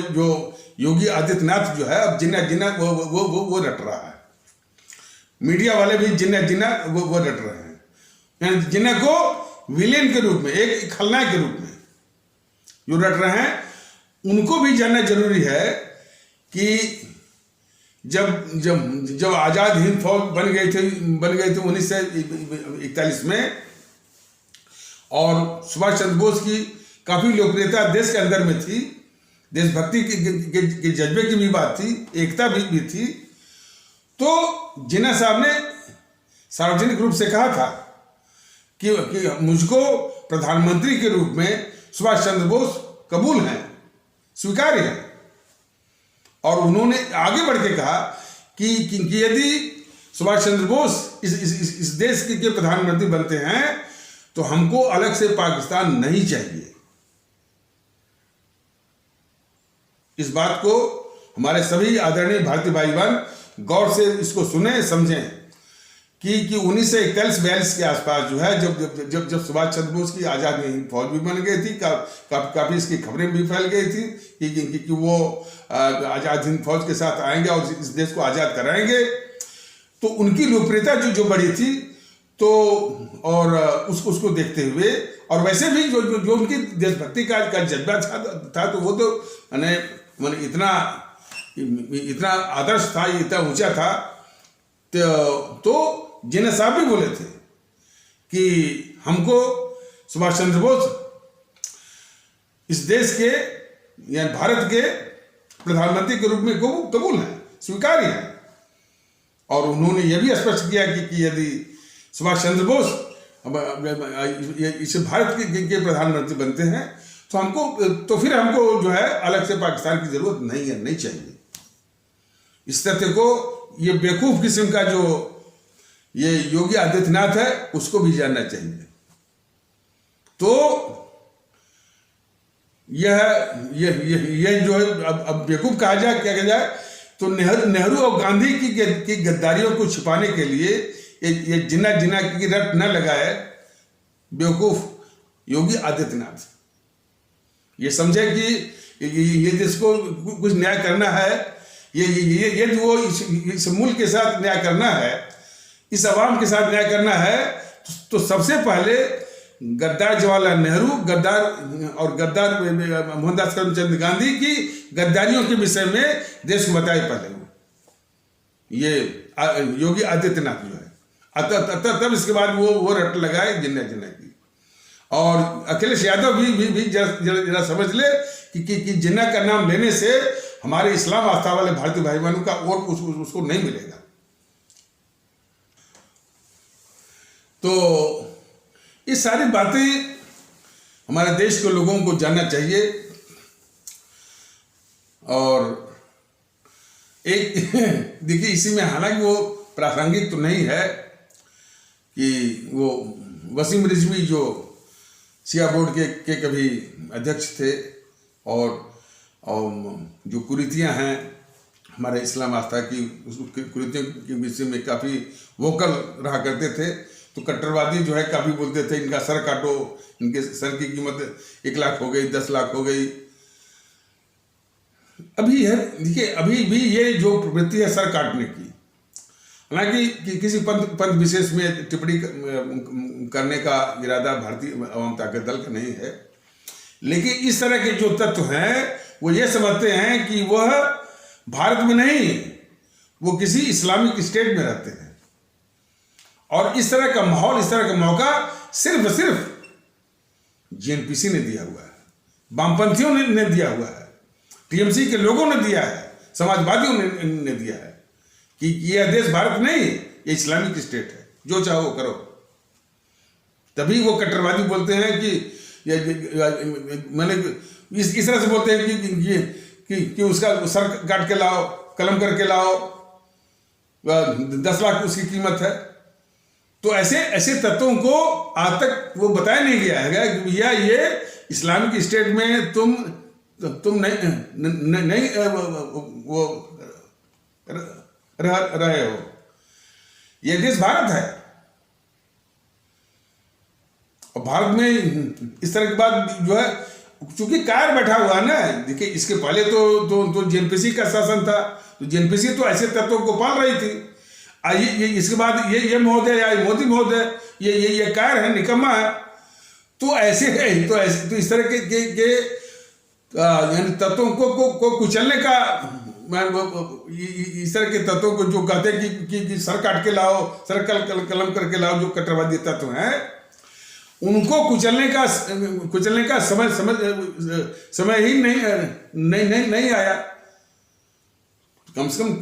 योगी आदित्यनाथ जो है, अब जिन्ना वो रट रहा है। मीडिया वाले भी जिन्ना वो रट रहे हैं, यानी जिन्ना को विलेन के रूप में, एक खलनायक के रूप में जो रट रहे हैं। उनको भी जानना जरूरी है कि जब आजाद हिंद फौज बन गई थी 1941 में, और सुभाष चंद्र बोस की काफी लोकप्रियता देश के अंदर में थी, देशभक्ति के जज्बे की भी बात थी, एकता भी थी। तो जिन्ना साहब ने सार्वजनिक रूप से कहा था कि मुझको प्रधानमंत्री के रूप में सुभाष चंद्र बोस कबूल हैं, स्वीकार्य हैं। और उन्होंने आगे बढ़ के कहा कि यदि सुभाष चंद्र बोस इस देश के प्रधानमंत्री बनते हैं तो हमको अलग से पाकिस्तान नहीं चाहिए। इस बात को हमारे सभी आदरणीय भारतीय भाई बहन गौर से इसको सुने, समझें कि 1941-42 के आसपास जो है, जब सुभाष चंद्र बोस की आजाद हिंद फौज भी बन गई थी, काफी इसकी खबरें भी फैल गई थी कि वो आजाद हिंद फौज के साथ आएंगे और इस देश को आजाद कराएंगे। तो उनकी लोकप्रियता जो बढ़ी थी, तो और उसको देखते हुए, और वैसे भी जो उनकी देशभक्ति का जज्बा था तो वो तो मैंने इतना आदर्श था, इतना ऊंचा था। तो जिन्ना साहब भी बोले थे कि हमको सुभाष चंद्र बोस इस देश के या भारत के प्रधानमंत्री के रूप में कबूल है, स्वीकार्य है। और उन्होंने यह भी स्पष्ट किया कि यदि सुभाष चंद्र बोस इस भारत के प्रधानमंत्री बनते हैं तो फिर हमको जो है अलग से पाकिस्तान की जरूरत नहीं चाहिए। इस तथ्य को ये बेवकूफ किस्म का जो ये योगी आदित्यनाथ है उसको भी जानना चाहिए। तो यह जो है, अब बेवकूफ कहा जाए, क्या कहा जाए, तो नेहरू और गांधी की गद्दारियों को छिपाने के लिए ये जिन्ना की रट न लगाए बेवकूफ योगी आदित्यनाथ। ये समझे कि ये जिसको कुछ न्याय करना है, ये जो वो इस मुल्क के साथ न्याय करना है, इस अवाम के साथ न्याय करना है, तो सबसे पहले गद्दार जवाहरलाल नेहरू, गद्दार मोहनदास करमचंद गांधी की गद्दारियों के विषय में देश को बताए पहले ये योगी आदित्यनाथ जो है। तब इसके बाद वो रट लगाए जिन्ना की। और अखिलेश यादव भी जरा समझ ले कि जिन्ना का नाम लेने से हमारे इस्लाम आस्था वाले भारतीय भाई बहनों का वोट उसको नहीं मिलेगा। तो ये सारी बातें हमारे देश के लोगों को जानना चाहिए। और एक देखिए, इसी में हालांकि वो प्रासंगिक तो नहीं है कि वो वसीम रिजवी जो शिया बोर्ड के कभी अध्यक्ष थे और जो कुरीतियाँ हैं हमारे इस्लाम आस्था की, उस कुरीतियों के विषय में काफ़ी वोकल रहा करते थे। तो कट्टरवादी जो है काफ़ी बोलते थे इनका सर काटो, इनके सर की कीमत 1 लाख हो गई, 10 लाख हो गई। अभी है, देखिए, अभी भी ये जो प्रवृत्ति है सर काटने की, हालांकि किसी पंथ विशेष में टिप्पणी करने का इरादा भारतीय अवाम ताकत दल का नहीं है। लेकिन इस तरह के जो तत्व हैं वो ये समझते हैं कि वह भारत में नहीं, वो किसी इस्लामिक स्टेट में रहते हैं। और इस तरह का माहौल, इस तरह का मौका सिर्फ जेएनपीसी ने दिया हुआ है, वामपंथियों ने दिया हुआ है, टीएमसी के लोगों ने दिया है, समाजवादियों ने दिया है कि यह देश भारत नहीं, ये इस्लामिक स्टेट है, जो चाहो करो। तभी वो कट्टरवादी बोलते हैं कि मैंने इस तरह से बोलते हैं कि उसका सर काट के लाओ, कलम करके लाओ, 10 लाख उसकी कीमत है। तो ऐसे तत्वों को आज तक वो बताया नहीं गया है कि भैया ये इस्लामिक स्टेट में तुम नहीं वो रहे हो, ये देश भारत है। और भारत में इस तरह की बात जो है, चूंकि कार बैठा हुआ है ना, देखिए इसके पहले तो जेएनपीसी का शासन था, तो जेएनपीसी तो ऐसे तत्वों को पाल रही थी। ये इसके बाद ये महोदय या मोदी महोदय ये कार है, निकम्मा है। तो ऐसे तो इस तरह के यानी तत्वों को कुचलने का, इस तरह के तत्वों को जो कहते हैं कि सर काट के लाओ, सर कलम करके लाओ, जो कट्टरवादी तत्व हैं, उनको कुचलने का समय ही नहीं आया। कम से कम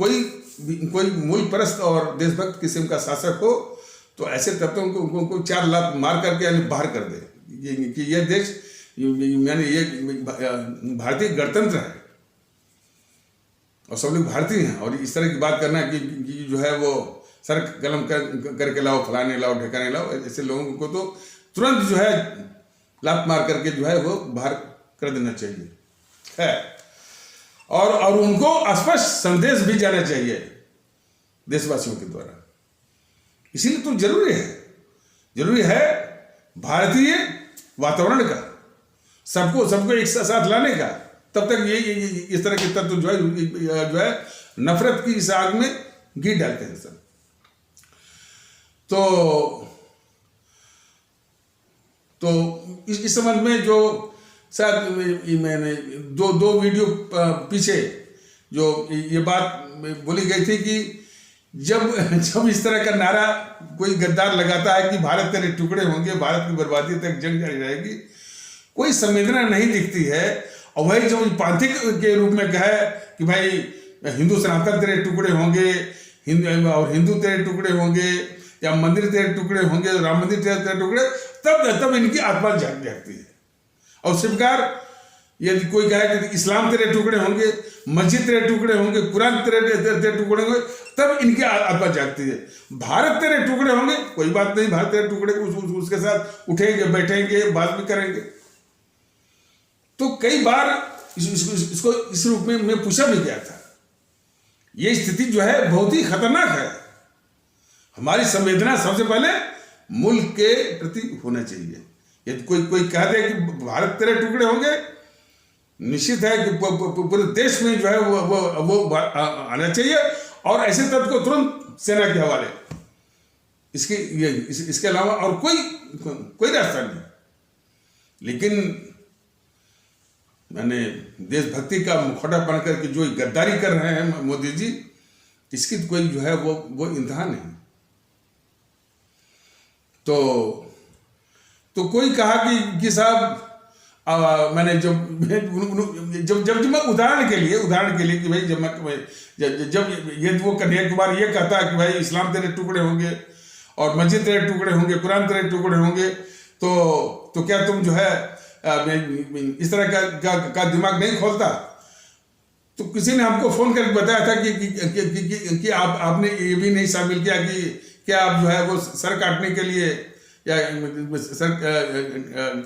कोई मूल परस्त और देशभक्त किस्म का शासक हो तो ऐसे तत्वों को 4 लाख मार करके यानी बाहर कर दे कि यह देश यानी ये भारतीय गणतंत्र है और सब लोग भारतीय हैं। और इस तरह की बात करना कि जो है वो सर कलम करके लाओ, फलाने लाओ, ठिकाने लाओ, ऐसे लोगों को तो तुरंत जो है लात मार करके जो है वो बाहर कर देना चाहिए है। और उनको स्पष्ट संदेश भी जाना चाहिए देशवासियों के द्वारा। इसीलिए तो जरूरी है भारतीय वातावरण का, सबको एक साथ लाने का। तब तक ये इस तरह के तत्व जो है नफरत की इस आग में घी डालते हैं सब। तो इस संबंध में जो शायद मैंने दो वीडियो पीछे जो ये बात बोली गई थी कि जब इस तरह का नारा कोई गद्दार लगाता है कि भारत तेरे टुकड़े होंगे, भारत की बर्बादी तक जंग जारी रहेगी, कोई संवेदना नहीं दिखती है। और वही जो पांथिक के रूप में कहे कि भाई हिंदू सनातन तेरे टुकड़े होंगे, हिंदू तेरे टुकड़े होंगे, या मंदिर तेरे टुकड़े होंगे, राम मंदिर तेरे टुकड़े, तब इनकी आत्मा जागती है। और उसी प्रकार यदि कोई कहे कि इस्लाम तेरे टुकड़े होंगे, मस्जिद तेरे टुकड़े होंगे, कुरान तेरे टुकड़े होंगे, तब इनकी आत्मा जागती है। भारत तेरे टुकड़े होंगे, कोई बात नहीं, भारत तेरे टुकड़े उसके साथ उठेंगे, बैठेंगे, बात भी करेंगे। तो कई बार इसको इस रूप में मैं पूछा भी गया था। ये स्थिति जो है बहुत ही खतरनाक है। हमारी संवेदना सबसे पहले मुल्क के प्रति होना चाहिए। यदि कोई कह दे कि भारत तेरे टुकड़े होंगे, निश्चित है कि पूरे देश में जो है वो आना चाहिए और ऐसे तत्व को तुरंत सेना के हवाले। इसके अलावा और कोई रास्ता नहीं। लेकिन मैंने देशभक्ति का मुखौटा पहन करके जो गद्दारी कर रहे हैं मोदी जी, इसकी कोई जो है वो इंतहा नहीं। तो कोई कहा कि साहब मैंने जब मैं उदाहरण के लिए कि भाई जब ये वो कन्याकुमारी ये कहता है कि भाई इस्लाम तेरे टुकड़े होंगे और मस्जिद तेरे टुकड़े होंगे, कुरान तेरे टुकड़े होंगे, तो क्या तुम जो है इस तरह का दिमाग नहीं खोलता? तो किसी ने हमको फोन करके बताया था कि आपने ये भी नहीं शामिल किया कि क्या आप जो है वो सर काटने के लिए या सर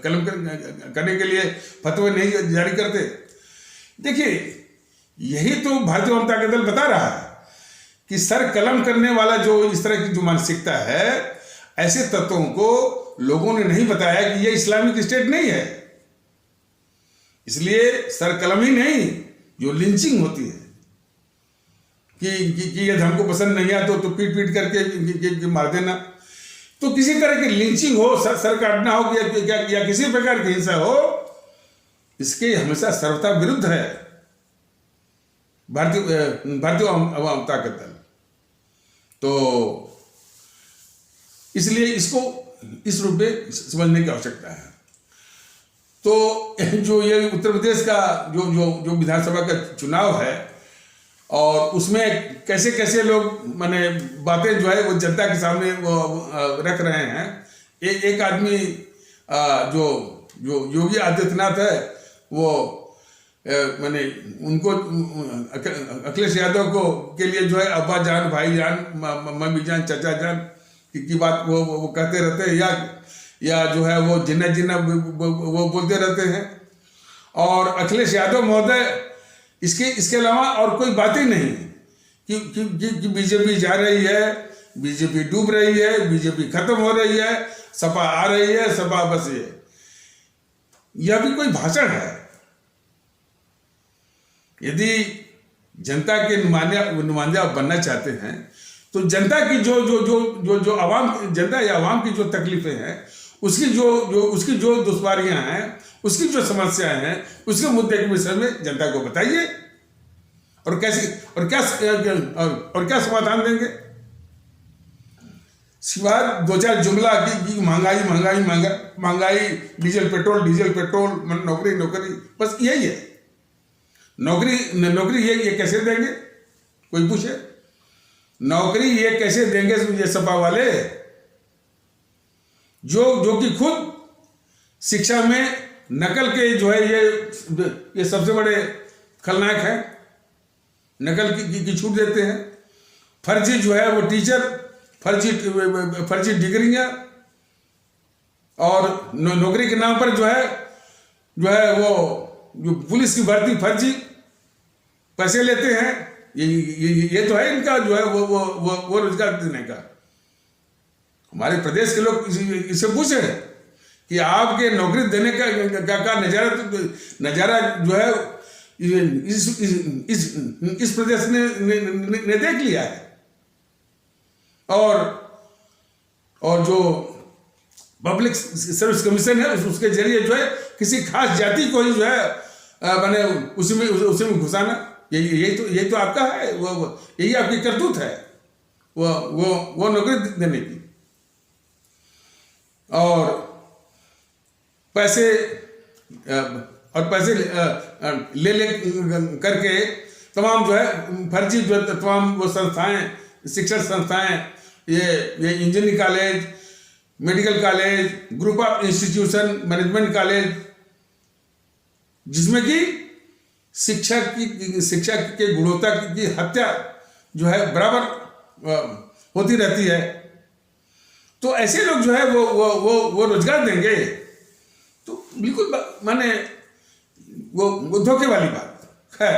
कलम करने के लिए फतवे नहीं जारी करते। देखिए, यही तो भारतीय जनता दल बता रहा है कि सर कलम करने वाला जो इस तरह की जो मानसिकता है, ऐसे तत्वों को लोगों ने नहीं बताया कि ये इस्लामिक स्टेट नहीं है। इसलिए सर कलम ही नहीं, जो लिंचिंग होती है कि यदि हमको पसंद नहीं आता तो पीट करके मार देना। तो किसी तरह की लिंचिंग हो, सर काटना हो या किसी प्रकार की हिंसा हो, इसके हमेशा सर्वथा विरुद्ध है भारतीय अवाम ताकत दल। तो इसलिए इसको इस रूप में समझने की आवश्यकता है। तो जो ये उत्तर प्रदेश का जो विधानसभा का चुनाव है, और उसमें कैसे कैसे लोग माने बातें जो है वो जनता के सामने वो रख रहे हैं। एक आदमी जो योगी आदित्यनाथ है, वो माने उनको अखिलेश यादव को के लिए जो है अब्बा जान, भाई जान, मम्मी जान, चाचा जान की बात वो कहते रहते हैं, या जो है वो जिन्ना जिन्ना वो बोलते रहते हैं। और अखिलेश यादव महोदय इसके अलावा और कोई बात ही नहीं कि बीजेपी जा रही है, बीजेपी डूब रही है, बीजेपी खत्म हो रही है, सपा आ रही है, सपा बस है। यह भी कोई भाषण है? यदि जनता के नुमाइंदे आप बनना चाहते हैं, तो जनता की जो आवाम, जनता या आवाम की जो तकलीफें हैं, उसकी जो दुश्वारियां हैं, उसकी जो समस्याएं हैं, उसके मुद्दे के विषय में जनता को बताइए, और क्या समाधान देंगे। सिवाय दो चार जुमला की महंगाई, डीजल पेट्रोल, नौकरी, बस यही है। नौकरी ये कैसे देंगे, कोई पूछे? नौकरी ये कैसे देंगे ये सपा वाले, जो कि खुद शिक्षा में नकल के जो है ये सबसे बड़े खलनायक हैं। नकल की छूट देते हैं। फर्जी जो है वो टीचर, फर्जी डिग्रियां, और नौकरी के नाम पर जो है वो जो पुलिस की भर्ती फर्जी पैसे लेते हैं। ये तो है इनका जो है वो रोजगार देने का। हमारे प्रदेश के लोग इससे पूछे कि आपके नौकरी देने का नजारा जो है इस प्रदेश ने देख लिया है। और जो पब्लिक सर्विस कमीशन है, उसके जरिए जो है किसी खास जाति को ही जो है मैंने उसी में घुसाना, यही तो आपका है, यही आपकी करतूत है, वो नौकरी देने की। और पैसे ले करके तमाम जो है फर्जी जो तमाम वो संस्थाएं, शिक्षण संस्थाएं, ये engineering college, medical college, group of institution, management college, जिसमें कि शिक्षा के गुणवत्ता की हत्या जो है बराबर होती रहती है। तो ऐसे लोग जो है वो रोजगार देंगे, तो बिल्कुल माने वो धोखे वाली बात है।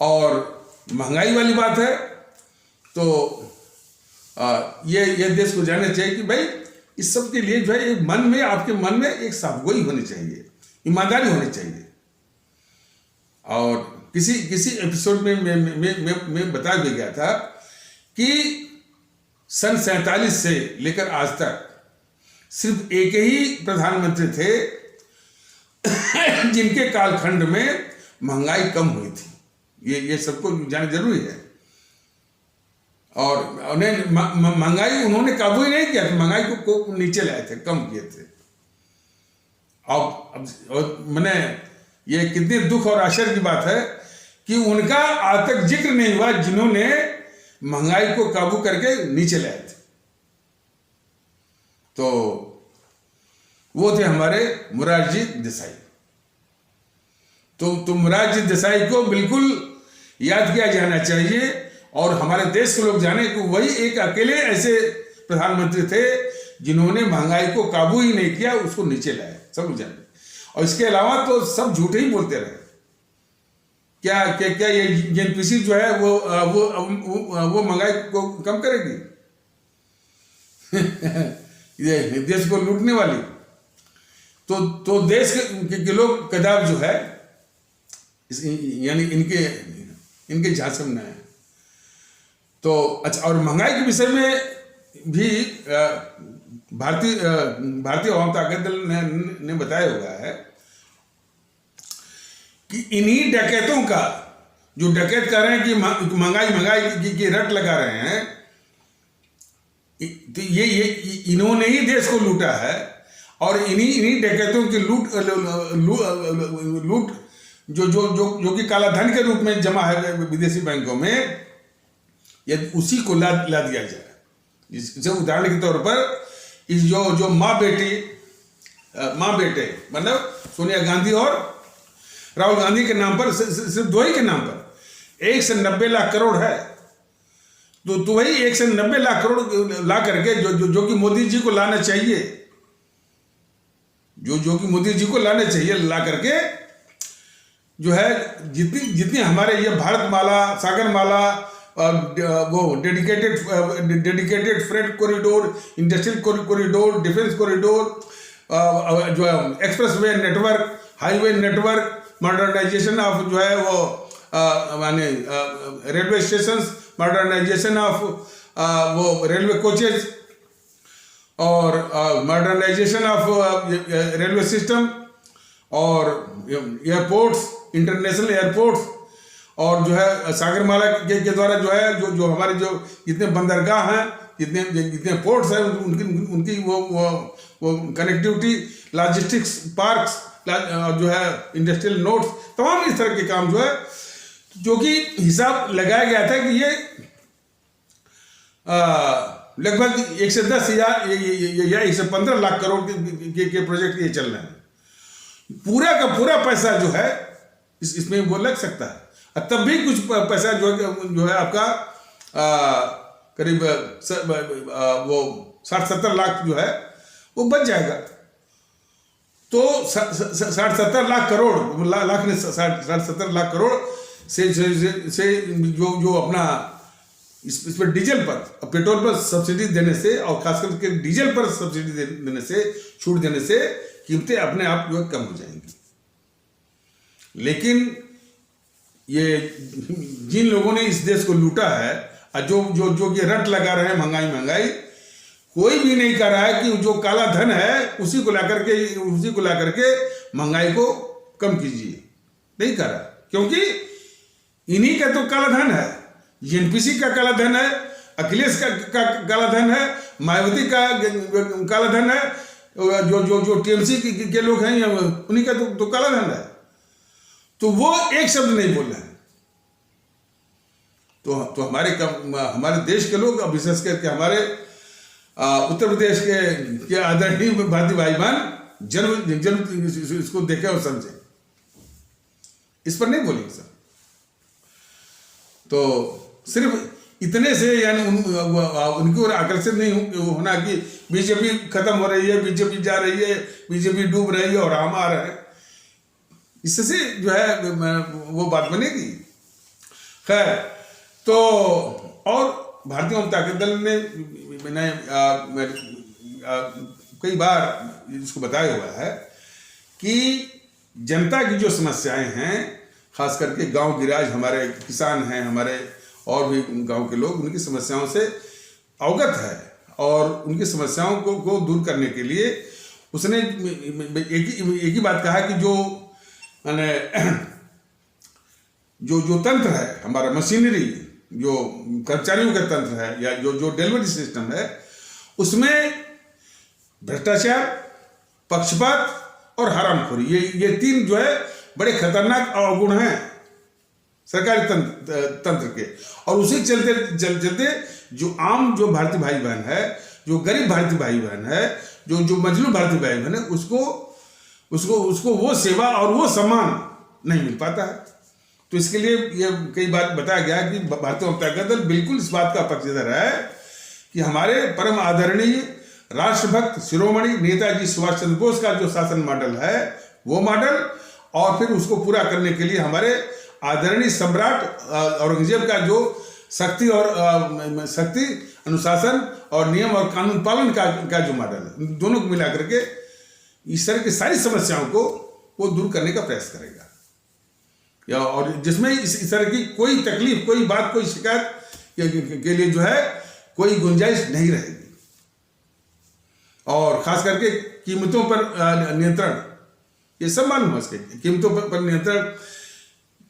और महंगाई वाली बात है, तो ये देश को जानना चाहिए कि भाई इस सब के लिए जो है आपके मन में एक साफगोई होनी चाहिए, ईमानदारी होनी चाहिए। और किसी एपिसोड में मैं बता भी गया था कि सन 47 से लेकर आज तक सिर्फ एक ही प्रधानमंत्री थे जिनके कालखंड में महंगाई कम हुई थी। ये सबको जानना जरूरी है। और उन्हें महंगाई उन्होंने काबू ही नहीं किया था, महंगाई को नीचे लाए थे, कम किए थे। अब मैंने ये कितने दुख और आश्चर्य की बात है कि उनका आज तक जिक्र नहीं हुआ जिन्होंने महंगाई को काबू करके नीचे लाए थे। तो वो थे हमारे मोरारजी देसाई। तो मोरारजी देसाई को बिल्कुल याद किया जाना चाहिए, और हमारे देश के लोग जाने कि वही एक अकेले ऐसे प्रधानमंत्री थे जिन्होंने महंगाई को काबू ही नहीं किया, उसको नीचे लाया, सब लोग जाने। और इसके अलावा तो सब झूठे ही बोलते रहे। क्या ये जेएनपीसी जो है वो महंगाई को कम करेगी? ये देश को लूटने वाली। तो देश के लोग कदाप जो है यानी इनके झांसे में है। तो अच्छा, और महंगाई के विषय में भी भारतीय अवाम ताकत दल ने बताया हुआ है कि इन्हीं डकैतों का, जो डकैत कर रहे हैं कि महंगाई की रट लगा रहे हैं, तो ये इन्होंने ही देश को लूटा है। और इन्हीं डकैतों की लूट जो कि काला धन के रूप में जमा है विदेशी बैंकों में, यदि उसी को ला दिया जाए, जैसे उदाहरण के तौर पर इस जो माँ बेटे मतलब सोनिया गांधी और राहुल गांधी के नाम पर, सिर्फ दो ही के नाम पर 190 लाख करोड़ है। तो वही 190 लाख करोड़ ला करके जो कि मोदी जी को लाना चाहिए, जो कि मोदी जी को लाना चाहिए, ला करके जो है जितनी हमारे ये भारत माला, सागर माला, वो dedicated freight corridor, industrial corridor, defence corridor, जो है express way network, highway network, modernisation of जो है वो माने रेलवे स्टेशंस, मॉडर्नाइजेशन ऑफ वो रेलवे कोचेज, और मॉडर्नाइजेशन ऑफ रेलवे सिस्टम, और एयरपोर्ट्स, इंटरनेशनल एयरपोर्ट्स, और जो है सागरमाला के द्वारा जो है जो हमारे जो जितने बंदरगाह हैं, जितने पोर्ट्स हैं, उनकी वो कनेक्टिविटी, लॉजिस्टिक्स पार्क्स, जो है इंडस्ट्रियल नोड्स, तमाम इस तरह के काम जो है, जो कि हिसाब लगाया गया था कि ये लगभग 110 या 115 लाख करोड़ के प्रोजेक्ट ये चल रहे हैं। पूरा का पूरा पैसा जो है इसमें वो लग सकता है, तब भी कुछ पैसा जो है आपका करीब वो 60-70 लाख जो है वो बच जाएगा। तो 60-70 लाख करोड़, लाख ने 60-70 लाख करोड़ से जो अपना इस पर डीजल पर, पेट्रोल पर सब्सिडी देने से, और खास करके डीजल पर सब्सिडी देने से, छूट देने से कीमतें अपने आप जो है कम हो जाएंगी। लेकिन ये जिन लोगों ने इस देश को लूटा है, जो ये रट लगा रहे हैं महंगाई, कोई भी नहीं कर रहा है कि जो काला धन है उसी को ला करके महंगाई को कम कीजिए, नहीं कर रहा, क्योंकि इन्हीं का तो काला धन है। एनपीसी का काला धन है, अखिलेश का काला धन है, मायावती का काला धन है, जो टीएमसी के लोग हैं उन्हीं का तो काला धन है। तो वो एक शब्द नहीं बोल रहे हैं। तो हमारे देश के लोग, विशेष करके हमारे उत्तर प्रदेश के आदरणीय भारतीय भाई बहन जरूर इसको देखें और समझें, इस पर नहीं बोलेंगे सर। तो सिर्फ इतने से यानी उनकी ओर आकर्षित नहीं होना कि बीजेपी खत्म हो रही है, बीजेपी जा रही है, बीजेपी डूब रही है और हम आ रहे हैं, इससे जो है वो बात बनेगी। खैर, तो और भारतीय जनता दल ने मैंने कई बार इसको बताया हुआ है कि जनता की जो समस्याएं हैं, खास करके गांव गिराज, हमारे किसान हैं, हमारे और भी गांव के लोग, उनकी समस्याओं से अवगत है, और उनकी समस्याओं को दूर करने के लिए उसने एक ही बात कहा कि जो माने जो तंत्र है हमारा, मशीनरी, जो कर्मचारियों का तंत्र है, या जो डिलीवरी सिस्टम है, उसमें भ्रष्टाचार, पक्षपात और हरामखोरी, ये तीन जो है बड़े खतरनाक अवगुण हैं सरकारी तंत्र के। और उसी चलते जो भारतीय भाई बहन है, जो गरीब भारतीय भाई बहन है, जो मजलूम भारतीय भाई बहन है, उसको वो सेवा और वो सम्मान नहीं मिल पाता है। तो इसके लिए ये कई बार बताया गया कि भारतीय जनता दल बिल्कुल इस बात का पक्षधर है कि हमारे परम आदरणीय राष्ट्रभक्त शिरोमणि नेताजी सुभाष चंद्र बोस का जो शासन मॉडल है, वो मॉडल, और फिर उसको पूरा करने के लिए हमारे आदरणीय सम्राट औरंगजेब का जो शक्ति, अनुशासन और नियम और कानून पालन का जो मॉडल है, दोनों को मिला करके इस तरह की सारी समस्याओं को वो दूर करने का प्रयास करेगा, और जिसमें इस तरह की कोई तकलीफ, कोई बात, कोई शिकायत के लिए जो है कोई गुंजाइश नहीं रहेगी। और खास करके कीमतों पर नियंत्रण, ये सब मालूम है उसके। कीमतों पर नियंत्रण,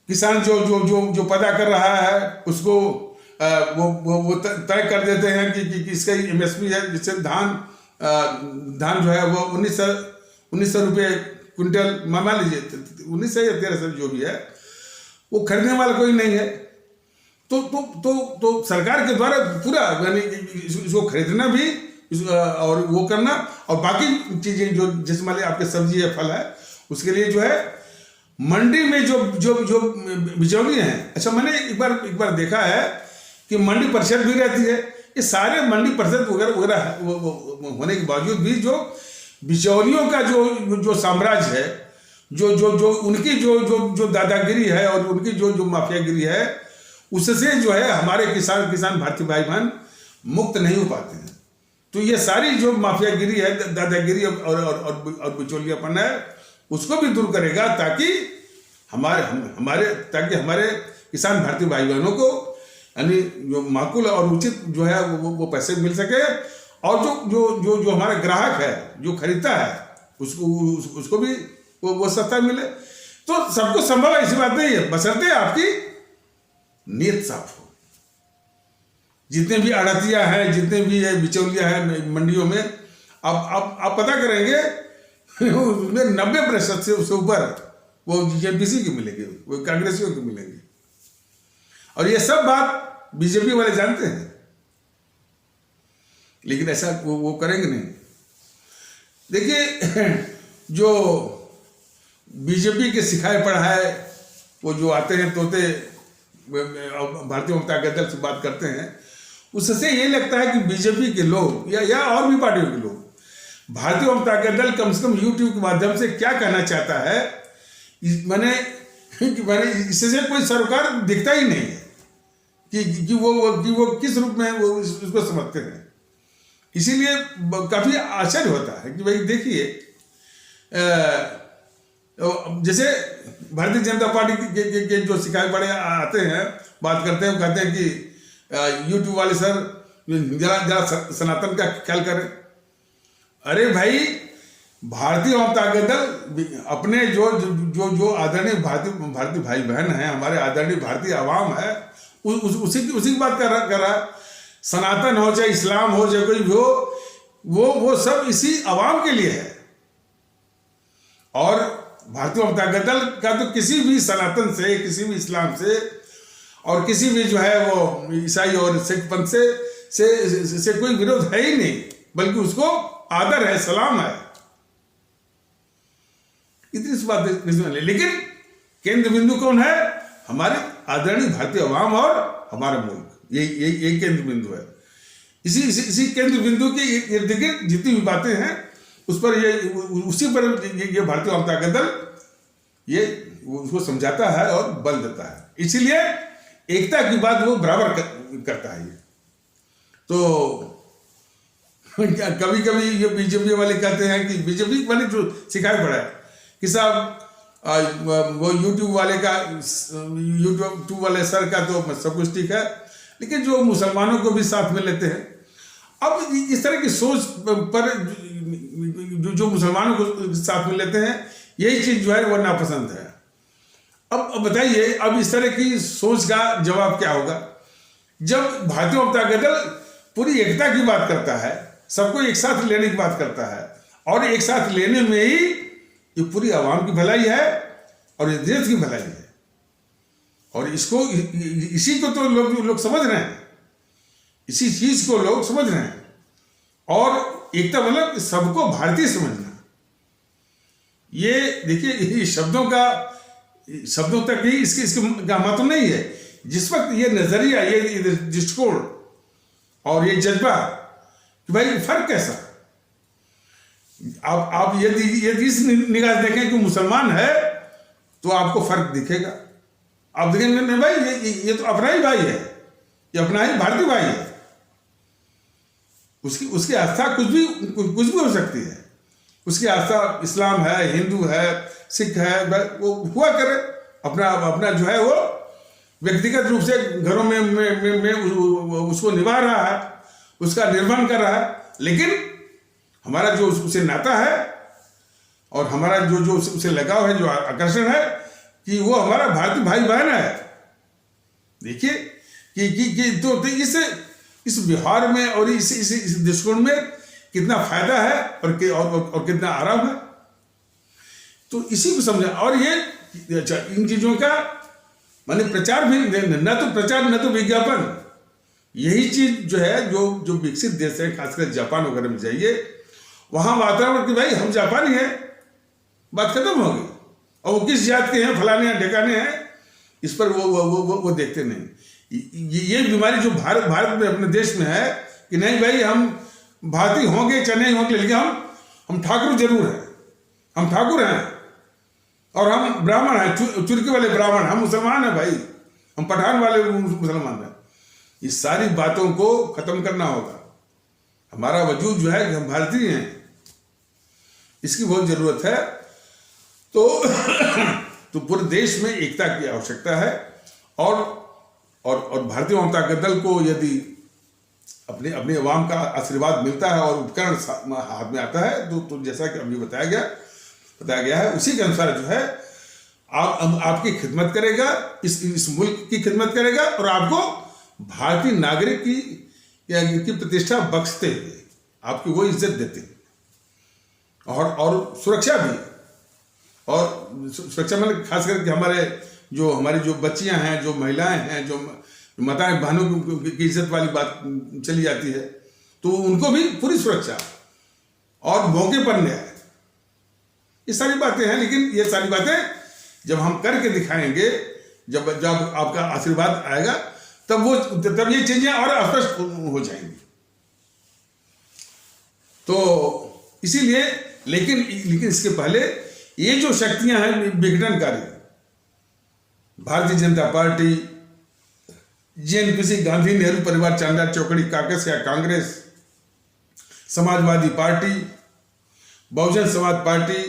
किसान जो जो जो जो पैदा कर रहा है उसको वो तय कर देते हैं कि इसका एमएसपी है, जिससे धान जो है वो 1900 रुपये क्विंटल, मान लीजिए 1900 या 1300 जो भी है, वो खरीदने वाला कोई नहीं है। तो सरकार के द्वारा पूरा यानी इसको खरीदना भी और वो करना, और बाकी चीजें जो जैसे मान लीजिए आपके सब्जी है, फल है, उसके लिए जो है मंडी में जो जो जो बिचौलिए हैं। अच्छा, मैंने एक बार देखा है कि मंडी परिषद भी रहती है। ये सारे मंडी परिषद वगैरह वगैरह होने के बावजूद भी जो बिचौलियों का जो साम्राज्य है, जो उनकी जो दादागिरी है और उनकी जो माफियागिरी है, उससे जो है हमारे किसान भारतीय भाई बहन मुक्त नहीं हो पाते हैं। तो ये सारी जो माफियागिरी है, दादागिरी और बिचौलियापन है, उसको भी दूर करेगा ताकि हमारे किसान भारतीय भाई बहनों को यानी जो माकूल और उचित जो है वो पैसे मिल सके, और जो हमारा ग्राहक है जो खरीदता है उसको भी वो सस्ता मिले। तो सबको संभव है, ऐसी बात नहीं है, बशर्ते आपकी नीयत साफ हो। जितने भी आड़तिया हैं, जितने भी बिचौलिया हैं मंडियों में, आप पता करेंगे उसमें 90% से उससे ऊपर वो जेपीसी की मिलेगी, वो कांग्रेसियों की मिलेंगी। और ये सब बात बीजेपी वाले जानते हैं, लेकिन ऐसा वो करेंगे नहीं। देखिए, जो बीजेपी के सिखाए पढ़ाए वो जो आते हैं तोते भारतीय जनता दल से बात करते हैं, उससे ये लगता है कि बीजेपी के लोग या और भी पार्टियों के लोग भारतीय जनता दल कम से कम यूट्यूब के माध्यम से क्या कहना चाहता है, मैंने इससे कोई सरोकार दिखता ही नहीं है कि वो किस रूप में वो इसको समझते हैं। इसीलिए काफी आश्चर्य होता है कि भाई देखिए, जैसे भारतीय जनता पार्टी के जो सिखाए बड़े आते हैं, बात करते हैं, कहते हैं कि यूट्यूब वाले सर जरा सनातन का ख्याल करें। अरे भाई, भारतीय जनता दल अपने जो आदरणीय भारतीय भाई बहन हैं, हमारे आदरणीय भारतीय आवाम है, उसी की बात कर रहा है। सनातन हो चाहे इस्लाम हो चाहे कोई भी हो, वो सब इसी आवाम के लिए है। और भारतीय जनता दल का तो किसी भी सनातन से, किसी भी इस्लाम से और किसी भी जो है वो ईसाई और सिख पंथ से कोई विरोध है ही नहीं, बल्कि उसको आदर है, सलाम है। इतनी सी बात। लेकिन केंद्र बिंदु कौन है? हमारे आदरणीय भारतीय अवाम और हमारा मुल्क, ये केंद्र बिंदु है। इसी केंद्र बिंदु के इर्द गिर्द जितनी भी बातें हैं उस पर उसी पर ये भारतीय जनता दल ये उसको समझाता है और बल देता है। इसीलिए एकता की बात वो बराबर करता है। तो कभी कभी ये बीजेपी वाले कहते हैं कि बीजेपी वाले जो सिखाए पड़ा है कि साहब वो यूट्यूब वाले का, यूट्यूब वाले सर का तो सब कुछ ठीक है, लेकिन जो मुसलमानों को भी साथ में लेते हैं। अब इस तरह की सोच पर जो मुसलमानों को साथ में लेते हैं, यही चीज जो है वो नापसंद है। अब बताइए, अब इस तरह की सोच का जवाब क्या होगा? जब भारतीय जनता दल पूरी एकता की बात करता है, सबको एक साथ लेने की बात करता है, और एक साथ लेने में ही ये पूरी आवाम की भलाई है और इस देश की भलाई है। और इसी को तो लोग समझ रहे हैं, इसी चीज को लोग समझ रहे हैं। और एकता मतलब सबको भारतीय समझना। ये देखिए, ये शब्दों तक ही इसके महत्व नहीं है। जिस वक्त ये नजरिया, ये दृष्टिकोण और ये जज्बा कि भाई फर्क कैसा, आप यदि इस निगाह से देखें कि मुसलमान है तो आपको फर्क दिखेगा। आप देखेंगे नहीं भाई, ये तो अपना ही भाई है, ये अपना ही भारतीय भाई है। उसकी आस्था कुछ भी हो सकती है। उसकी आस्था इस्लाम है, हिंदू है, सिख है, वो हुआ करे। अपना जो है वो व्यक्तिगत रूप से घरों में उसको निभा रहा है, उसका निर्वहन कर रहा है। लेकिन हमारा जो उससे नाता है और हमारा जो जो उससे लगाव है, जो आकर्षण है, कि वो हमारा भारतीय भाई बहन है। देखिए कि तो इस व्यवहार में और इस दृष्टिकोण में कितना फायदा है और कितना आराम है। तो इसी को समझा। और ये इन चीजों का माने प्रचार भी, न तो प्रचार न तो विज्ञापन, यही चीज जो है, जो विकसित देश है, खासकर जापान वगैरह में जाइए, वहां वातावरण कि भाई हम जापानी हैं, बात खत्म हो गई। और वो किस जात के हैं, फलाने हैं, ढेकाने हैं, इस पर वो देखते नहीं। ये बीमारी जो भारत में, अपने देश में है कि नहीं भाई हम भारतीय होंगे चाहे नहीं होंगे, लेकिन हम ठाकुर जरूर हैं, हम ठाकुर हैं और हम ब्राह्मण हैं, चुरके वाले ब्राह्मण, हम मुसलमान हैं भाई, हम पठान वाले मुसलमान हैं। इस सारी बातों को खत्म करना होगा। हमारा वजूद जो है कि हम भारतीय हैं, इसकी बहुत जरूरत है। तो पूरे देश में एकता की आवश्यकता है। और भारतीय जनता दल को यदि अपने अवाम का आशीर्वाद मिलता है और उपकरण हाथ में आता है, तो जैसा कि अभी बताया गया है, उसी के अनुसार जो है आपकी खिदमत करेगा, इस मुल्क की खिदमत करेगा और आपको भारतीय नागरिक की प्रतिष्ठा बख्शते हुए आपकी वो इज्जत देते हैं। और सुरक्षा भी, और सुरक्षा मतलब खास करके हमारी जो बच्चियां हैं, जो महिलाएं हैं, जो माताएं बहनों की इज्जत वाली बात चली जाती है, तो उनको भी पूरी सुरक्षा और मौके पर न्याय, ये सारी बातें हैं। लेकिन ये सारी बातें जब हम करके दिखाएंगे, जब आपका आशीर्वाद आएगा, तब ये चीजें और स्पष्ट हो जाएंगी। तो इसीलिए लेकिन इसके पहले ये जो शक्तियां हैं विघटनकारी, भारतीय जनता पार्टी, जेएनपीसी, गांधी नेहरू परिवार, चांदा चौकड़ी, कांग्रेस या कांग्रेस, समाजवादी पार्टी, बहुजन समाज पार्टी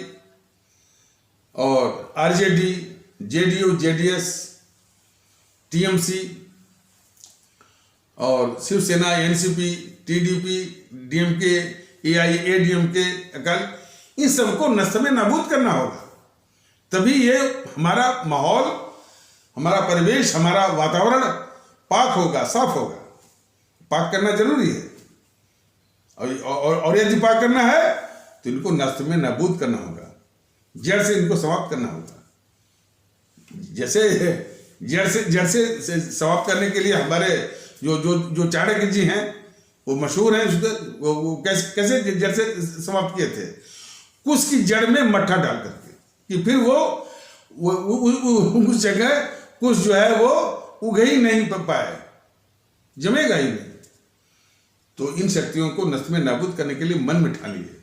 और आरजेडी, जेडीयू, जेडीएस, टीएमसी और Shiv Sena, NCP, TDP, DMK, AIADMK, Akali, इन सबको नष्ट में नाबूद करना होगा। तभी ये हमारा माहौल, हमारा परिवेश, हमारा वातावरण पाक होगा, साफ होगा। पाक करना जरूरी है। और यदि पाक करना है तो इनको नष्ट में नाबूद करना होगा, जड़ से इनको समाप्त करना होगा। जड़ से समाप्त करने के लिए हमारे जो चाणक्य जी हैं, वो मशहूर हैं। वो कैसे जड़ से समाप्त किए थे? कुछ की जड़ में मट्ठा डाल करके, कि फिर वो उस जगह कुछ जो है वो उग ही नहीं पाए, जमेगा ही नहीं। तो इन शक्तियों को नष्ट में नाबूद करने के लिए मन में ठानी है,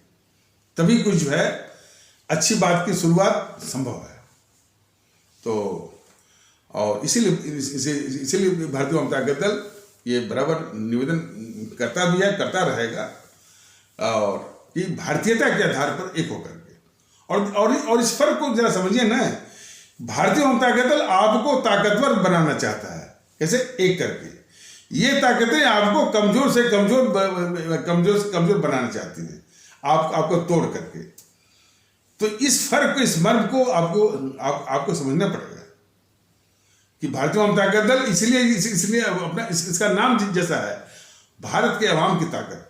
तभी कुछ जो है अच्छी बात की शुरुआत संभव है। तो और इसीलिए भारतीय जनता दल ये बराबर निवेदन करता भी है, करता रहेगा, और कि भारतीयता के आधार पर एक होकर के। और इस फर्क को जरा समझिए ना, भारतीय जनता दल आपको ताकतवर बनाना चाहता है। कैसे? एक करके ये ताकतें आपको कमजोर से कमजोर बनाना चाहती हैं, आपको तोड़ करके। तो इस फर्क को, इस मर्म को आपको समझना पड़ेगा कि भारतीय जनता दल इसलिए अपना इसका नाम जैसा है, भारत के अवाम की ताकत।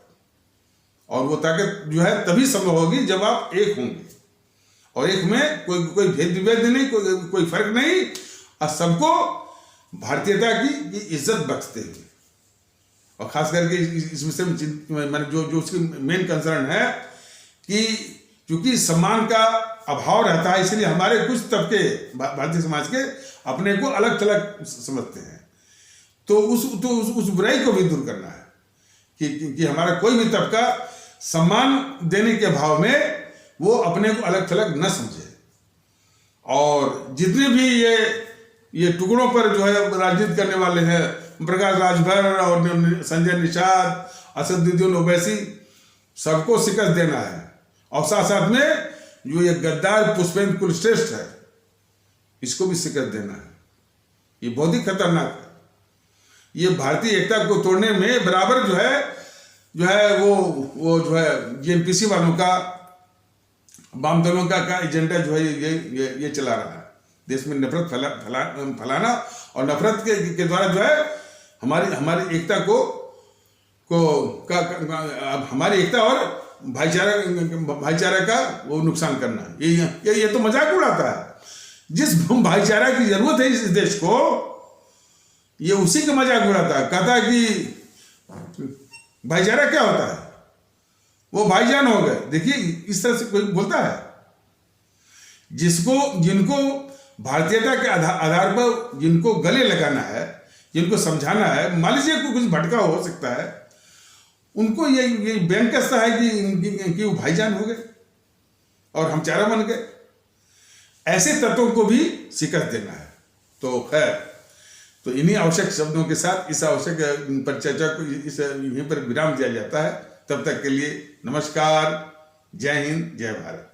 और वो ताकत जो है तभी संभव होगी जब आप एक होंगे, और एक में कोई भेद विभेद नहीं, कोई फर्क नहीं, और सबको भारतीयता की इज्जत बख्शते हुए। और खास करके इस विषय में जो उसकी मेन कंसर्न है कि क्योंकि सम्मान का अभाव रहता है, इसलिए हमारे कुछ तबके भारतीय समाज के अपने को अलग थलग समझते हैं। तो उस बुराई को भी दूर करना है कि हमारा कोई भी तबका सम्मान देने के अभाव में वो अपने को अलग थलग न समझे। और जितने भी ये टुकड़ों पर जो है राजनीति करने वाले हैं, प्रकाश राजभर और संजय निषाद, असदुद्दीन ओवैसी, सबको शिकस्त देना है। और साथ में जो ये गद्दार पुष्पेंद्र कुलश्रेष्ठ है, इसको भी शिकस्त देना है। ये बहुत ही खतरनाक है। ये भारतीय एकता को तोड़ने में बराबर जो है जो है वो जो है जीएनपीसी वालों का, वाम दलों का एजेंडा जो है ये चला रहा है, देश में नफरत फैलाना, और नफरत के द्वारा जो है हमारी एकता हमारी एकता और भाईचारा का वो नुकसान करना। ये तो मजाक उड़ाता है। जिस भाईचारा की जरूरत है इस देश को, ये उसी का मजाक उड़ाता है। कहता है कि भाईचारा क्या होता है, वो भाईजान हो गए। देखिए इस तरह से कोई बोलता है? जिनको भारतीयता के आधार पर जिनको गले लगाना है, जिनको समझाना है, मान लीजिए कुछ भटका हो सकता है, उनको ये बैंक कसता है कि वो भाईजान हो गए और हम चारा बन गए। ऐसे तत्वों को भी शिकस्त देना है। तो खैर, तो इन्हीं आवश्यक शब्दों के साथ इस आवश्यक पर चर्चा को यहीं पर विराम दिया जाता है। तब तक के लिए नमस्कार, जय हिंद, जय भारत।